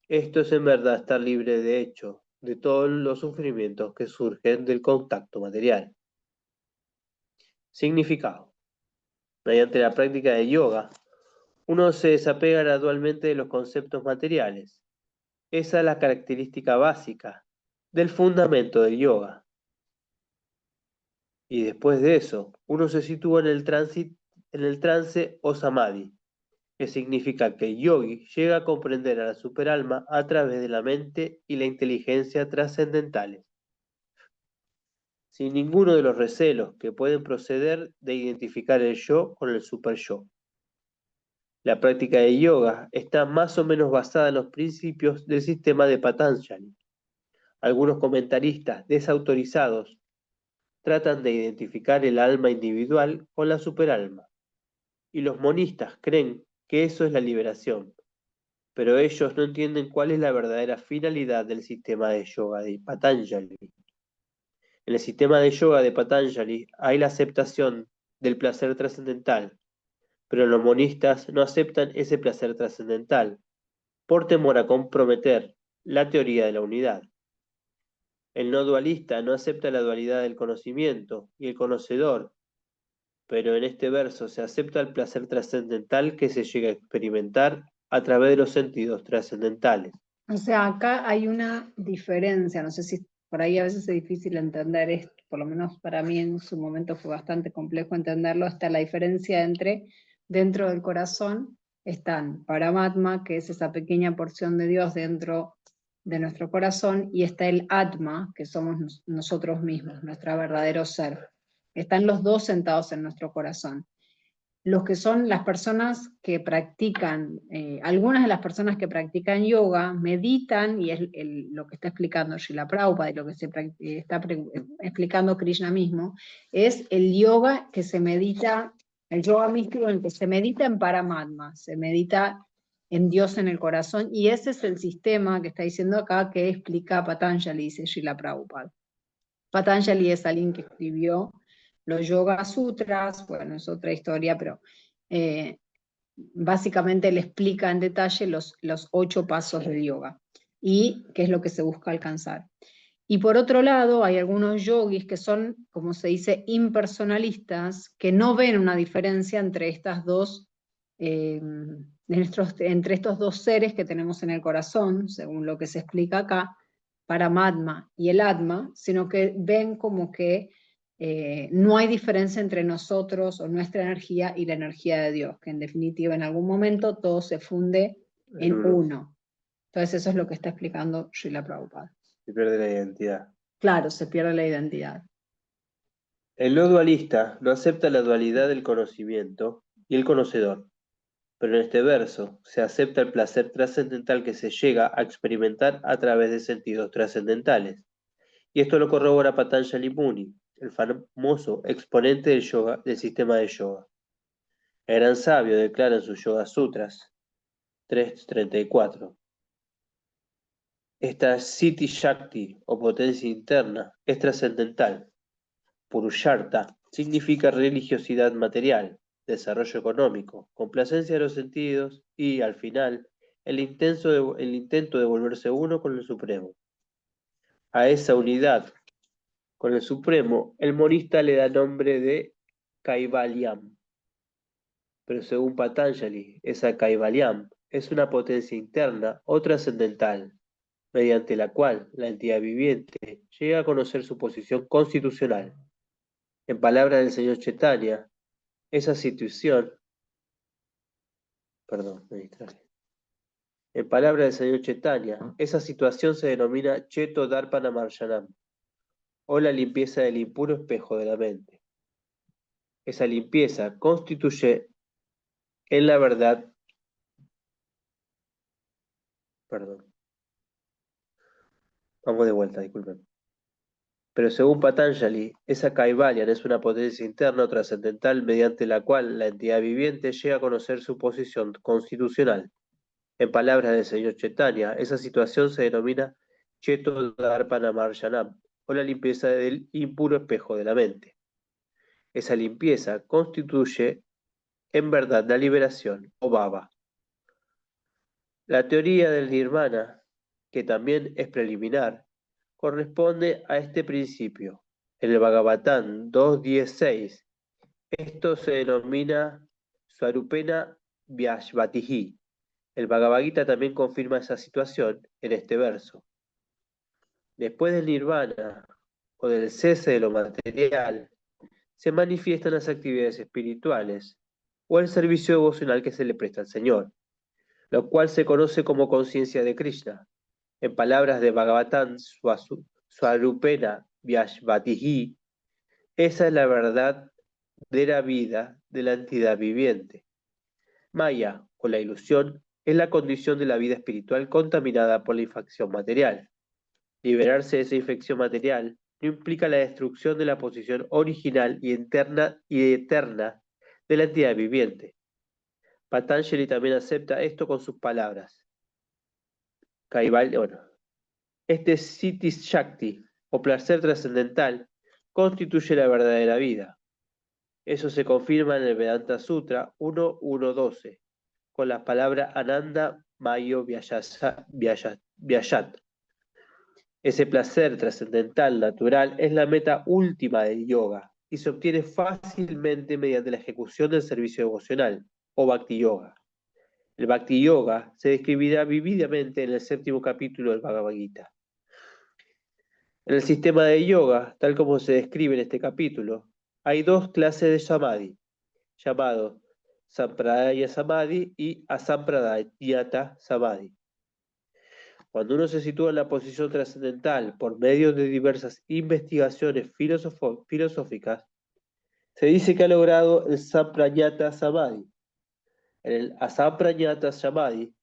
Esto es en verdad estar libre de hecho de todos los sufrimientos que surgen del contacto material. Significado. Mediante la práctica de yoga, uno se desapega gradualmente de los conceptos materiales. Esa es la característica básica del fundamento del yoga. Y después de eso, uno se sitúa en el trance o samadhi, que significa que el yogi llega a comprender a la superalma a través de la mente y la inteligencia trascendentales, sin ninguno de los recelos que pueden proceder de identificar el yo con el superyo. La práctica de yoga está más o menos basada en los principios del sistema de Patanjali. Algunos comentaristas desautorizados tratan de identificar el alma individual con la superalma, y los monistas creen que eso es la liberación, pero ellos no entienden cuál es la verdadera finalidad del sistema de yoga de Patanjali. En el sistema de yoga de Patanjali hay la aceptación del placer trascendental, pero los monistas no aceptan ese placer trascendental por temor a comprometer la teoría de la unidad. El no dualista no acepta la dualidad del conocimiento y el conocedor, pero en este verso se acepta el placer trascendental que se llega a experimentar a través de los sentidos trascendentales. O sea, acá hay una diferencia, no sé si por ahí a veces es difícil entender esto, por lo menos para mí en su momento fue bastante complejo entenderlo, está la diferencia entre dentro del corazón están Paramatma, que es esa pequeña porción de Dios dentro de nuestro corazón, y está el Atma, que somos nosotros mismos, nuestro verdadero ser. Están los dos sentados en nuestro corazón. Los que son las personas que practican, algunas de las personas que practican yoga meditan, y es lo que está explicando Srila Prabhupada y lo que está explicando Krishna mismo, es el yoga que se medita, el yoga místico en el que se medita en Paramatma, se medita en Dios en el corazón, y ese es el sistema que está diciendo acá que explica Patanjali, dice Srila Prabhupada. Patanjali es alguien que escribió los Yoga Sutras, bueno, es otra historia, pero básicamente le explica en detalle los 8 pasos del yoga y qué es lo que se busca alcanzar. Y por otro lado, hay algunos yogis que son, como se dice, impersonalistas, que no ven una diferencia entre estas dos, entre estos dos seres que tenemos en el corazón, según lo que se explica acá, Paramatma y el Atma, sino que ven como que no hay diferencia entre nosotros o nuestra energía y la energía de Dios, que en definitiva en algún momento todo se funde en uno. Entonces eso es lo que está explicando Srila Prabhupada. Se pierde la identidad. Claro, se pierde la identidad. El no dualista no acepta la dualidad del conocimiento y el conocedor, pero en este verso se acepta el placer trascendental que se llega a experimentar a través de sentidos trascendentales. Y esto lo corrobora Patanjali Muni, el famoso exponente del yoga, del sistema de yoga. El gran sabio declara en sus Yoga Sutras 3.34: esta Siddhi Shakti o potencia interna es trascendental. Purushartha significa religiosidad material, desarrollo económico, complacencia de los sentidos y, al final, el intento de volverse uno con el Supremo. A esa unidad con el Supremo, el monista le da nombre de Kaivalyam. Pero según Patanjali, esa Kaivalyam es una potencia interna o trascendental, mediante la cual la entidad viviente llega a conocer su posición constitucional. En palabras del señor Chaitanya, esa situación, me distraje. En palabras del señor Chaitanya, esa situación se denomina Cheto Darpana Marshanam, o la limpieza del impuro espejo de la mente. Esa limpieza constituye en la verdad, vamos de vuelta, disculpen. Pero según Patanjali, esa Kaivalyan es una potencia interna o trascendental mediante la cual la entidad viviente llega a conocer su posición constitucional. En palabras del señor Chaitanya, esa situación se denomina Cheto Darpana Marshanam, o la limpieza del impuro espejo de la mente. Esa limpieza constituye en verdad la liberación, o bhava. La teoría del nirvana, que también es preliminar, corresponde a este principio. En el Bhagavatam 2.10.6, esto se denomina Swarupena Vyashvatihi. El Bhagavad Gita también confirma esa situación en este verso. Después del nirvana o del cese de lo material, se manifiestan las actividades espirituales o el servicio devocional que se le presta al Señor, lo cual se conoce como conciencia de Krishna. En palabras de Bhagavatam Swarupena Vyashvatihi, esa es la verdad de la vida de la entidad viviente. Maya, o la ilusión, es la condición de la vida espiritual contaminada por la infección material. Liberarse de esa infección material no implica la destrucción de la posición original y eterna de la entidad viviente. Patanjali también acepta esto con sus palabras. Este Siddhi Shakti, o placer trascendental, constituye la verdadera vida. Eso se confirma en el Vedanta Sutra 1.1.12, con las palabras Ananda Mayo Vyayat. Ese placer trascendental natural es la meta última del yoga y se obtiene fácilmente mediante la ejecución del servicio devocional, o Bhakti Yoga. El Bhakti Yoga se describirá vividamente en el 7º capítulo del Bhagavad Gita. En el sistema de yoga, tal como se describe en este capítulo, hay 2 clases de samadhi, llamados Sampradaya Samadhi y Asampradayata Samadhi. Cuando uno se sitúa en la posición trascendental por medio de diversas investigaciones filosóficas, se dice que ha logrado el Samprajñata Samadhi. En el Asamprajñata Samadhi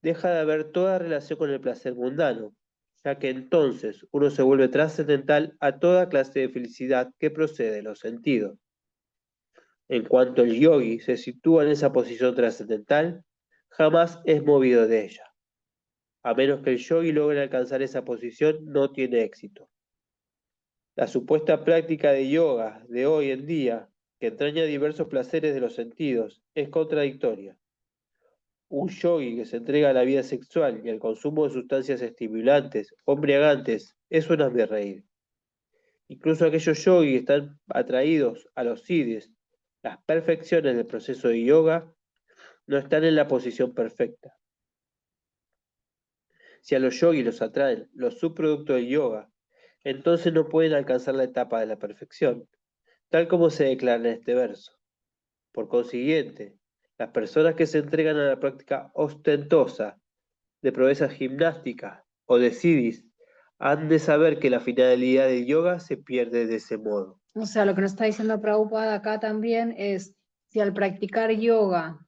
deja de haber toda relación con el placer mundano, ya que entonces uno se vuelve trascendental a toda clase de felicidad que procede de los sentidos. En cuanto el yogi se sitúa en esa posición trascendental, jamás es movido de ella. A menos que el yogi logre alcanzar esa posición, no tiene éxito. La supuesta práctica de yoga de hoy en día, que entraña diversos placeres de los sentidos, es contradictoria. Un yogi que se entrega a la vida sexual y al consumo de sustancias estimulantes o embriagantes es un hazmerreír. Incluso aquellos yogis que están atraídos a los siddhis, las perfecciones del proceso de yoga, no están en la posición perfecta. Si a los yogis los atraen los subproductos del yoga, entonces no pueden alcanzar la etapa de la perfección, tal como se declara en este verso. Por consiguiente, las personas que se entregan a la práctica ostentosa de proezas gimnásticas o de siddhis han de saber que la finalidad del yoga se pierde de ese modo. O sea, lo que nos está diciendo Prabhupada acá también es, si al practicar yoga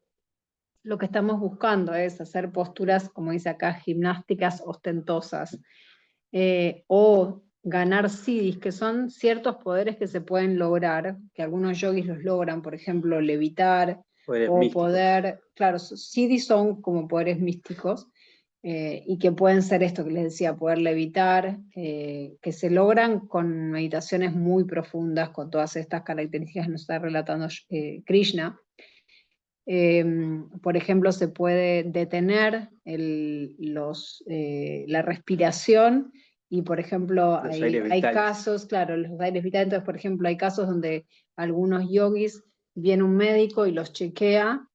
lo que estamos buscando es hacer posturas, como dice acá, gimnásticas ostentosas, o ganar siddhis, que son ciertos poderes que se pueden lograr, que algunos yogis los logran, por ejemplo, levitar, Poderes o místicos. poder, claro, siddhis son como poderes místicos, y que pueden ser esto que les decía, poder levitar, que se logran con meditaciones muy profundas, con todas estas características que nos está relatando Krishna. Por ejemplo, se puede detener la respiración y, por ejemplo, Los hay, aires hay vitales. casos, claro, los aires vitales, entonces, por ejemplo, hay casos donde algunos yogis, viene un médico y los chequea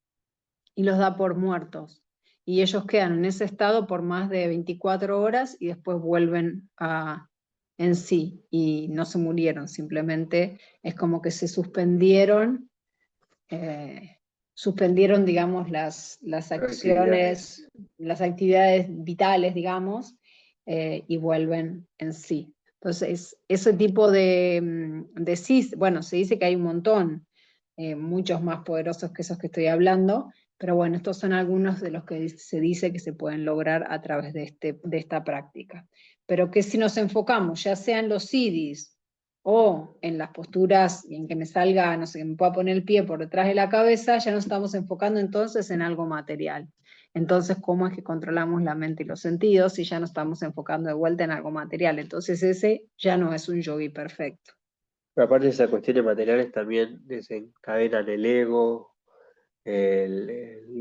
y los da por muertos. Y ellos quedan en ese estado por más de 24 horas y después vuelven en sí y no se murieron, simplemente es como que se suspendieron. Suspendieron, digamos, las acciones, las actividades vitales, digamos, y vuelven en sí. Entonces, ese tipo de sí, bueno, se dice que hay un montón, muchos más poderosos que esos que estoy hablando, pero bueno, estos son algunos de los que se dice que se pueden lograr a través de esta práctica. Pero que si nos enfocamos, ya sea en los siddhis, o en las posturas y en que me salga, no sé, que me pueda poner el pie por detrás de la cabeza, ya nos estamos enfocando entonces en algo material. Entonces, ¿cómo es que controlamos la mente y los sentidos si ya no estamos enfocando de vuelta en algo material? Entonces ese ya no es un yogi perfecto. Pero aparte de esas cuestiones materiales también desencadenan el ego, el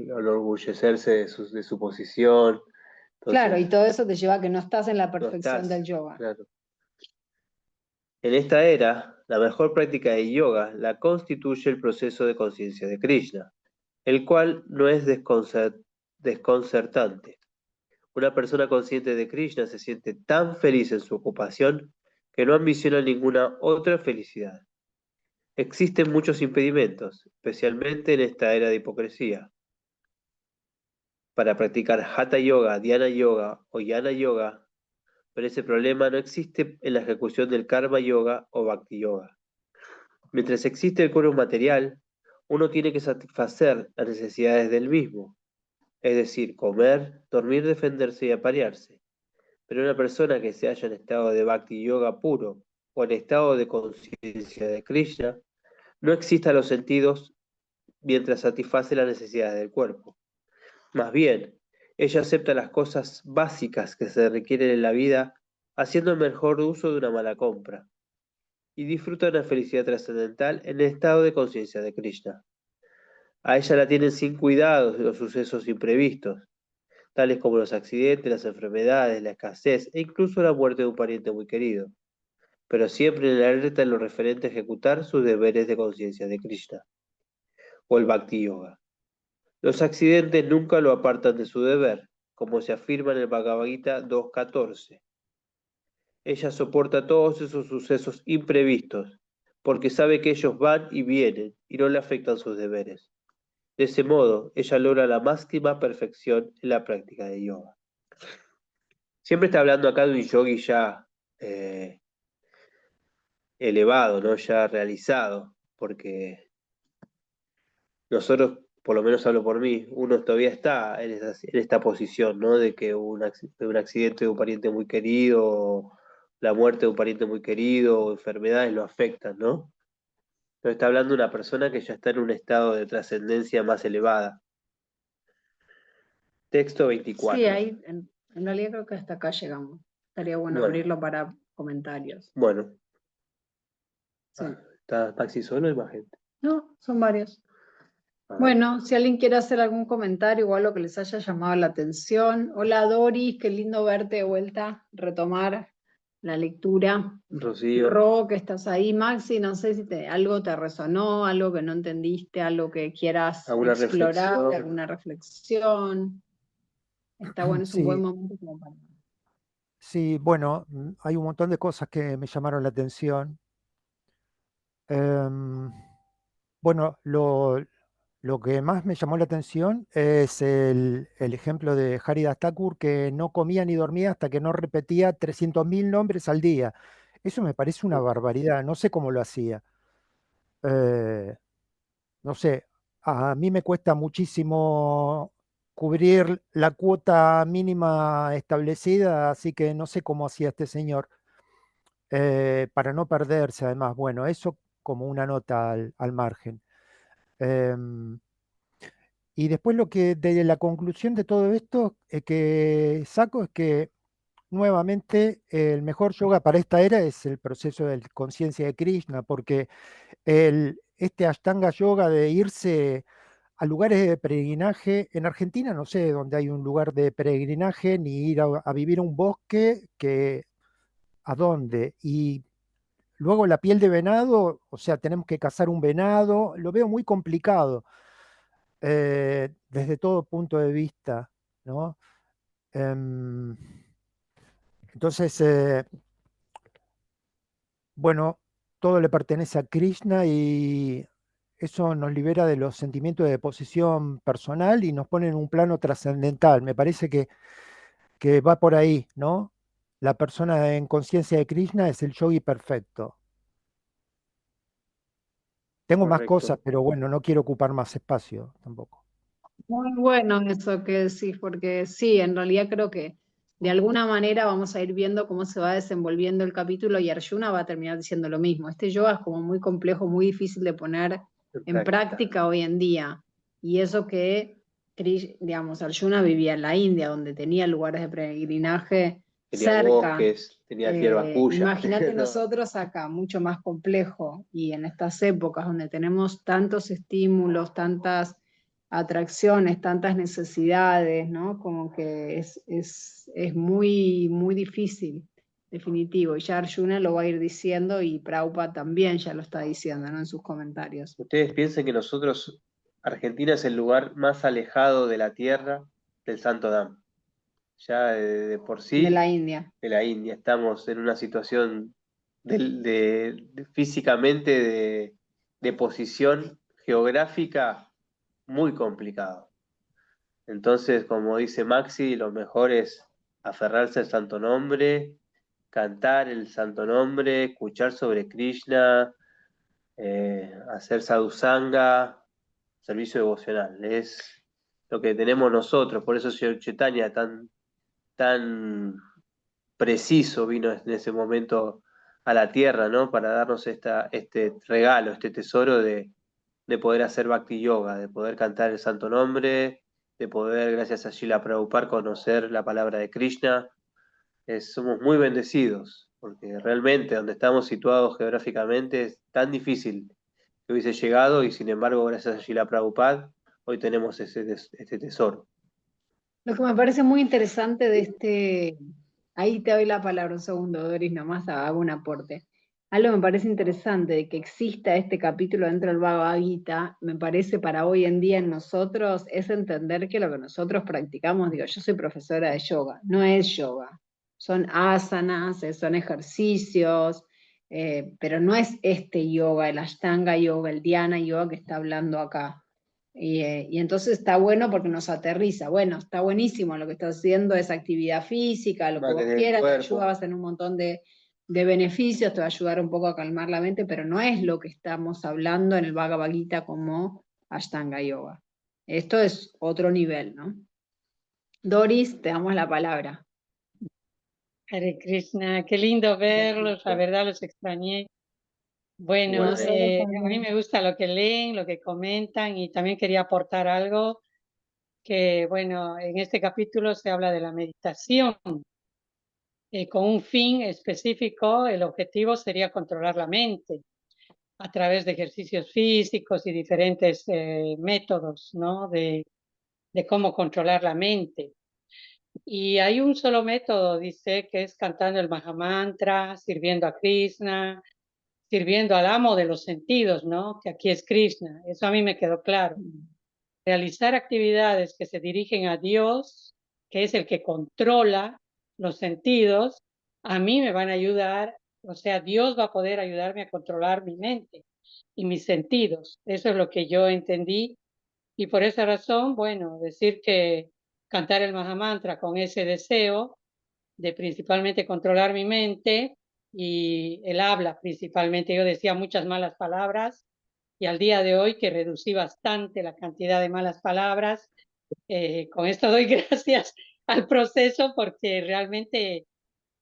enorgullecerse de su posición. Claro, y Entonces, todo eso te lleva a que no estás en la no perfección estás, del yoga. claro. En esta era, la mejor práctica de yoga la constituye el proceso de conciencia de Krishna, el cual no es desconcertante. Una persona consciente de Krishna se siente tan feliz en su ocupación que no ambiciona ninguna otra felicidad. Existen muchos impedimentos, especialmente en esta era de hipocresía. Para practicar Hatha Yoga, Dhyana Yoga o Jnana Yoga, pero ese problema no existe en la ejecución del Karma Yoga o Bhakti Yoga. Mientras existe el cuerpo material, uno tiene que satisfacer las necesidades del mismo, es decir, comer, dormir, defenderse y aparearse. Pero una persona que se halla en estado de Bhakti Yoga puro o en estado de conciencia de Krishna, no excita a los sentidos mientras satisface las necesidades del cuerpo. Más bien, ella acepta las cosas básicas que se requieren en la vida, haciendo el mejor uso de una mala compra, y disfruta de una felicidad trascendental en el estado de conciencia de Krishna. A ella la tienen sin cuidados de los sucesos imprevistos, tales como los accidentes, las enfermedades, la escasez e incluso la muerte de un pariente muy querido, pero siempre en la alerta en lo referente a ejecutar sus deberes de conciencia de Krishna, o el Bhakti Yoga. Los accidentes nunca lo apartan de su deber, como se afirma en el Bhagavad Gita 2.14. Ella soporta todos esos sucesos imprevistos, porque sabe que ellos van y vienen y no le afectan sus deberes. De ese modo, ella logra la máxima perfección en la práctica de yoga. Siempre está hablando acá de un yogi ya elevado, ¿no? Ya realizado, porque nosotros, por lo menos hablo por mí, uno todavía está en esta posición, ¿no? De que de un accidente de un pariente muy querido, la muerte de un pariente muy querido, o enfermedades lo afectan, ¿no? Pero está hablando de una persona que ya está en un estado de trascendencia más elevada. Texto Sí, 24. ahí en realidad creo que hasta acá llegamos. Estaría bueno Bueno, abrirlo para comentarios. bueno. Sí. ¿Está Maxi solo o hay más gente? No, son varios. A ver. Bueno, si alguien quiere hacer algún comentario o algo que les haya llamado la atención. Hola Doris, qué lindo verte de vuelta, retomar la lectura. Rocío, Ro, que estás ahí. Maxi, no sé si algo te resonó, algo que no entendiste, algo que quieras ¿alguna explorar, reflexión? alguna reflexión. Está bueno, es un buen Sí, momento como para... sí, bueno, hay un montón de cosas que me llamaron la atención. Em, bueno, lo que más me llamó la atención es el ejemplo de Haridas Thakur, que no comía ni dormía hasta que no repetía 300.000 nombres al día. Eso me parece una barbaridad, no sé cómo lo hacía. Eh, no sé, a mí me cuesta muchísimo cubrir la cuota mínima establecida, así que no sé cómo hacía este señor. Para no perderse, además, bueno, eso como una nota al margen. Em, y después lo que de la conclusión de todo esto que saco es que nuevamente el mejor yoga para esta era es el proceso de conciencia de Krishna, porque este Ashtanga Yoga de irse a lugares de peregrinaje, en Argentina no sé dónde hay un lugar de peregrinaje, ni ir a vivir a un bosque, que a dónde. Y luego la piel de venado, o sea, tenemos que cazar un venado, lo veo muy complicado desde todo punto de vista, ¿no? Em, entonces, bueno, todo le pertenece a Krishna y eso nos libera de los sentimientos de posición personal y nos pone en un plano trascendental. Me parece que va por ahí, ¿no? La persona en conciencia de Krishna es el yogi perfecto. Tengo más cosas, Correcto. pero bueno, no quiero ocupar más espacio tampoco. Muy bueno eso que decís, porque sí, en realidad creo que de alguna manera vamos a ir viendo cómo se va desenvolviendo el capítulo y Arjuna va a terminar diciendo lo mismo. Este yoga es como muy complejo, muy difícil de poner En en práctica. práctica hoy en día. Y eso que, digamos, Arjuna vivía en la India, donde tenía lugares de peregrinaje Tenía cerca. bosques, tenía hierbas cuyas. Imagínate No, nosotros acá, mucho más complejo, y en estas épocas donde tenemos tantos estímulos, tantas atracciones, tantas necesidades, ¿no? Como que es muy, muy difícil, definitivo. Y ya Arjuna lo va a ir diciendo y Prabhupada también ya lo está diciendo, ¿no? En sus comentarios. ustedes piensen que nosotros, Argentina es el lugar más alejado de la tierra del Santo Damme. Ya de por De sí, la India. de la India, estamos en una situación físicamente de posición geográfica muy complicado. Entonces, como dice Maxi, lo mejor es aferrarse al santo nombre, cantar el santo nombre, escuchar sobre Krishna, hacer sadhusanga, servicio devocional. Es lo que tenemos nosotros. Por eso Señor Chaitanya tan preciso vino en ese momento a la tierra, ¿no? Para darnos este regalo, este tesoro de poder hacer Bhakti Yoga, de poder cantar el santo nombre, de poder, gracias a Srila Prabhupada, conocer la palabra de Krishna. Somos muy bendecidos, porque realmente donde estamos situados geográficamente es tan difícil que hubiese llegado y sin embargo, gracias a Srila Prabhupada, hoy tenemos este tesoro. Lo que me parece muy interesante de ahí te doy la palabra un segundo, Doris, nomás hago un aporte. Algo me parece interesante de que exista este capítulo dentro del Bhagavad Gita, me parece para hoy en día en nosotros, es entender que lo que nosotros practicamos, digo, yo soy profesora de yoga, no es yoga, son asanas, son ejercicios, pero no es este yoga, el Ashtanga yoga, el Dhyana yoga que está hablando acá. Y entonces está bueno porque nos aterriza, bueno, está buenísimo lo que estás haciendo, es actividad física, lo que Va que vos el quieras, te cuerpo. ayuda, vas en un montón de beneficios, te va a ayudar un poco a calmar la mente, pero no es lo que estamos hablando en el Bhagavad Gita como Ashtanga Yoga. Esto es otro nivel, ¿no? Doris, te damos la palabra. Hare Krishna, qué lindo verlos, la verdad los extrañé. Bueno, Igualmente. a mí me gusta lo que leen, lo que comentan y también quería aportar algo que, bueno, en este capítulo se habla de la meditación. Con un fin específico, el objetivo sería controlar la mente a través de ejercicios físicos y diferentes métodos, ¿no? De cómo controlar la mente. Y hay un solo método, dice, que es cantando el Mahamantra, sirviendo a Krishna, sirviendo al amo de los sentidos, ¿no? Que aquí es Krishna. Eso a mí me quedó claro. Realizar actividades que se dirigen a Dios, que es el que controla los sentidos, a mí me van a ayudar, o sea, Dios va a poder ayudarme a controlar mi mente y mis sentidos. Eso es lo que yo entendí. Y por esa razón, bueno, decir que cantar el Mahamantra con ese deseo de principalmente controlar mi mente y el habla principalmente. Yo decía muchas malas palabras y al día de hoy que reducí bastante la cantidad de malas palabras. Con esto doy gracias al proceso porque realmente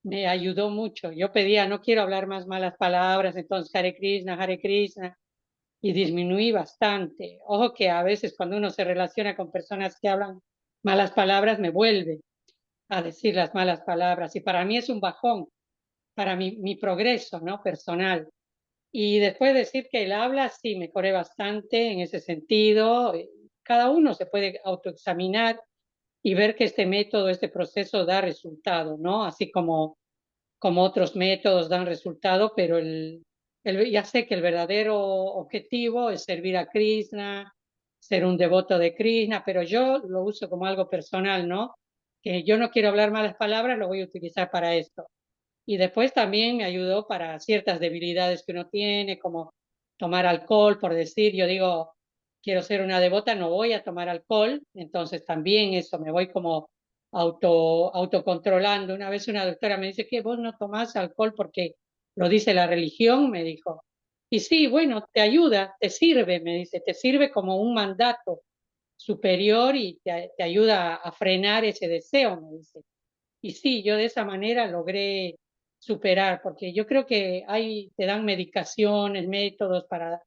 me ayudó mucho. Yo pedía, no quiero hablar más malas palabras, entonces Hare Krishna, y disminuí bastante. Ojo que a veces cuando uno se relaciona con personas que hablan malas palabras, me vuelve a decir las malas palabras y para mí es un bajón, para mi progreso, ¿no? Personal. Y después decir que él habla, sí, mejoré bastante en ese sentido. Cada uno se puede autoexaminar y ver que este método, este proceso da resultado, ¿no? Así como otros métodos dan resultado, pero ya sé que el verdadero objetivo es servir a Krishna, ser un devoto de Krishna, pero yo lo uso como algo personal, ¿no? Que yo no quiero hablar malas palabras, lo voy a utilizar para esto. Y después también me ayudó para ciertas debilidades que uno tiene, como tomar alcohol, por decir, yo digo, quiero ser una devota, no voy a tomar alcohol, entonces también eso, me voy como autocontrolando. Una vez una doctora me dice que vos no tomás alcohol porque lo dice la religión, me dijo. Y sí, bueno, te ayuda, te sirve, me dice, te sirve como un mandato superior y te ayuda a frenar ese deseo, me dice. Y sí, yo de esa manera logré superar, porque yo creo que te dan medicaciones, métodos para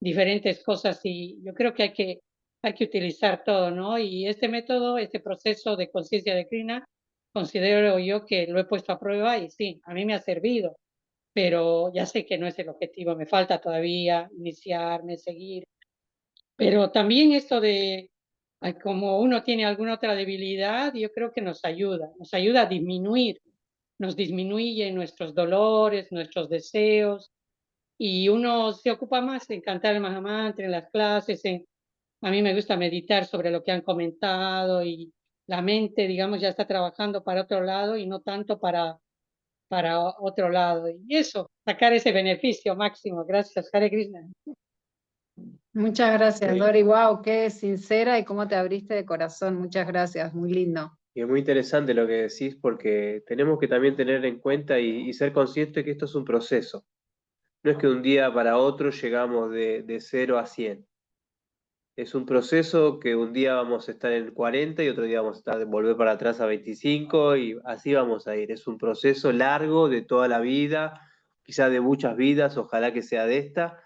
diferentes cosas y yo creo que hay que utilizar todo, ¿no? Y este método, este proceso de conciencia de Krishna, considero yo que lo he puesto a prueba y sí, a mí me ha servido, pero ya sé que no es el objetivo, me falta todavía iniciarme, seguir. Pero también esto de, como uno tiene alguna otra debilidad, yo creo que nos ayuda a disminuir, nos disminuye nuestros dolores, nuestros deseos, y uno se ocupa más en cantar el Mahamantra en las clases, a mí me gusta meditar sobre lo que han comentado y la mente, digamos, ya está trabajando para otro lado y no tanto para otro lado. Y eso, sacar ese beneficio máximo. Gracias, Hare Krishna. Muchas gracias, Sí. Dori. Wow, qué sincera y cómo te abriste de corazón. Muchas gracias, muy lindo. Y es muy interesante lo que decís porque tenemos que también tener en cuenta y ser conscientes que esto es un proceso. No es que de un día para otro llegamos de 0 a 100. Es un proceso que un día vamos a estar en 40 y otro día vamos a estar volver para atrás a 25 y así vamos a ir. Es un proceso largo de toda la vida, quizás de muchas vidas, ojalá que sea de esta,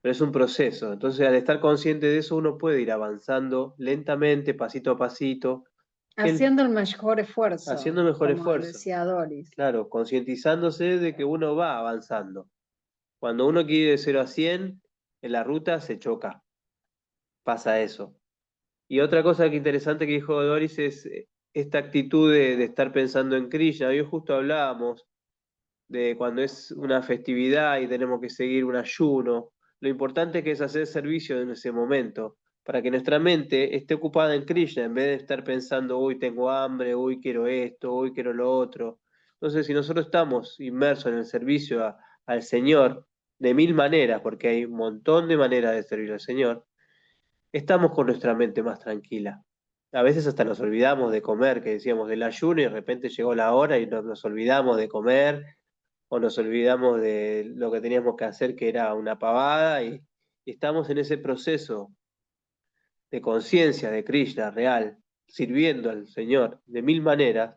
pero es un proceso. Entonces, al estar consciente de eso, uno puede ir avanzando lentamente, pasito a pasito, Haciendo el mejor esfuerzo, haciendo mejor como esfuerzo. decía Doris. Claro, concientizándose de que uno va avanzando. Cuando uno quiere ir de 0 a 100, en la ruta se choca. Pasa eso. Y otra cosa que interesante que dijo Doris es esta actitud de estar pensando en Krishna. Hoy justo hablábamos de cuando es una festividad y tenemos que seguir un ayuno. Lo importante que es hacer servicio en ese momento, para que nuestra mente esté ocupada en Krishna, en vez de estar pensando, uy, tengo hambre, uy, quiero esto, uy, quiero lo otro. Entonces, si nosotros estamos inmersos en el servicio al Señor, de mil maneras, porque hay un montón de maneras de servir al Señor, estamos con nuestra mente más tranquila. A veces hasta nos olvidamos de comer, que decíamos del ayuno y de repente llegó la hora y nos olvidamos de comer o nos olvidamos de lo que teníamos que hacer, que era una pavada, y estamos en ese proceso de conciencia de Krishna real, sirviendo al Señor de mil maneras,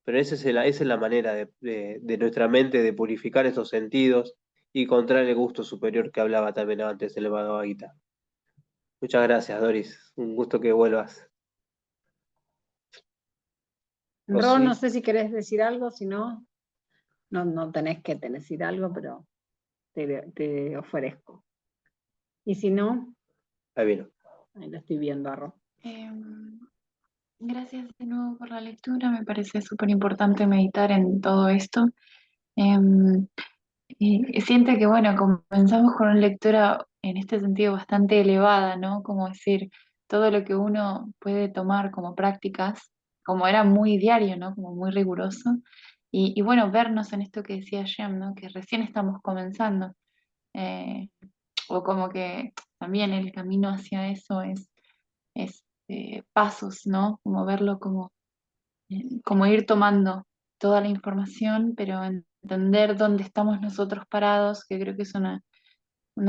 pero esa es la manera de nuestra mente de purificar esos sentidos y encontrar el gusto superior que hablaba también antes el Bhagavad Gita. Muchas gracias, Doris. Un gusto que vuelvas. Ron, no Rosy. sé si querés decir algo, si no, no tenés que decir algo, pero te ofrezco. Y si no, Ahí vino. ahí lo estoy viendo a Ron. Gracias de nuevo por la lectura, me parece súper importante meditar en todo esto. Y siento que, bueno, comenzamos con una lectura en este sentido bastante elevada, ¿no? Como decir, todo lo que uno puede tomar como prácticas, como era muy diario, ¿no? Como muy riguroso. Y bueno, vernos en esto que decía Shem, ¿no? Que recién estamos comenzando. Eh, o como que también el camino hacia eso es pasos, ¿no? Como verlo como ir tomando toda la información, pero entender dónde estamos nosotros parados, que creo que es una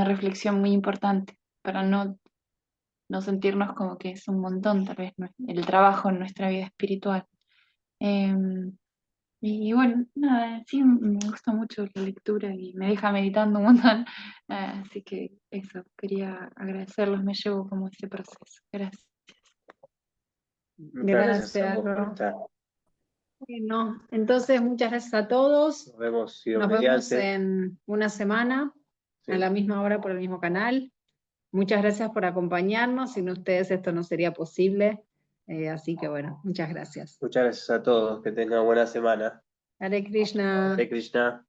reflexión muy importante para no sentirnos como que es un montón, tal vez, el trabajo en nuestra vida espiritual. Y bueno, nada, sí, me gusta mucho la lectura y me deja meditando un montón, así que eso, quería agradecerlos, me llevo como ese proceso. Gracias. Muchas gracias a vos por Ron. estar. Bueno, entonces muchas gracias a todos. Nos vemos, Dios Nos vemos mediante. en una semana, Sí. a la misma hora por el mismo canal. Muchas gracias por acompañarnos. Sin ustedes esto no sería posible. Así que bueno, muchas gracias. Muchas gracias a todos. Que tengan buena semana. Hare Krishna. Hare Krishna.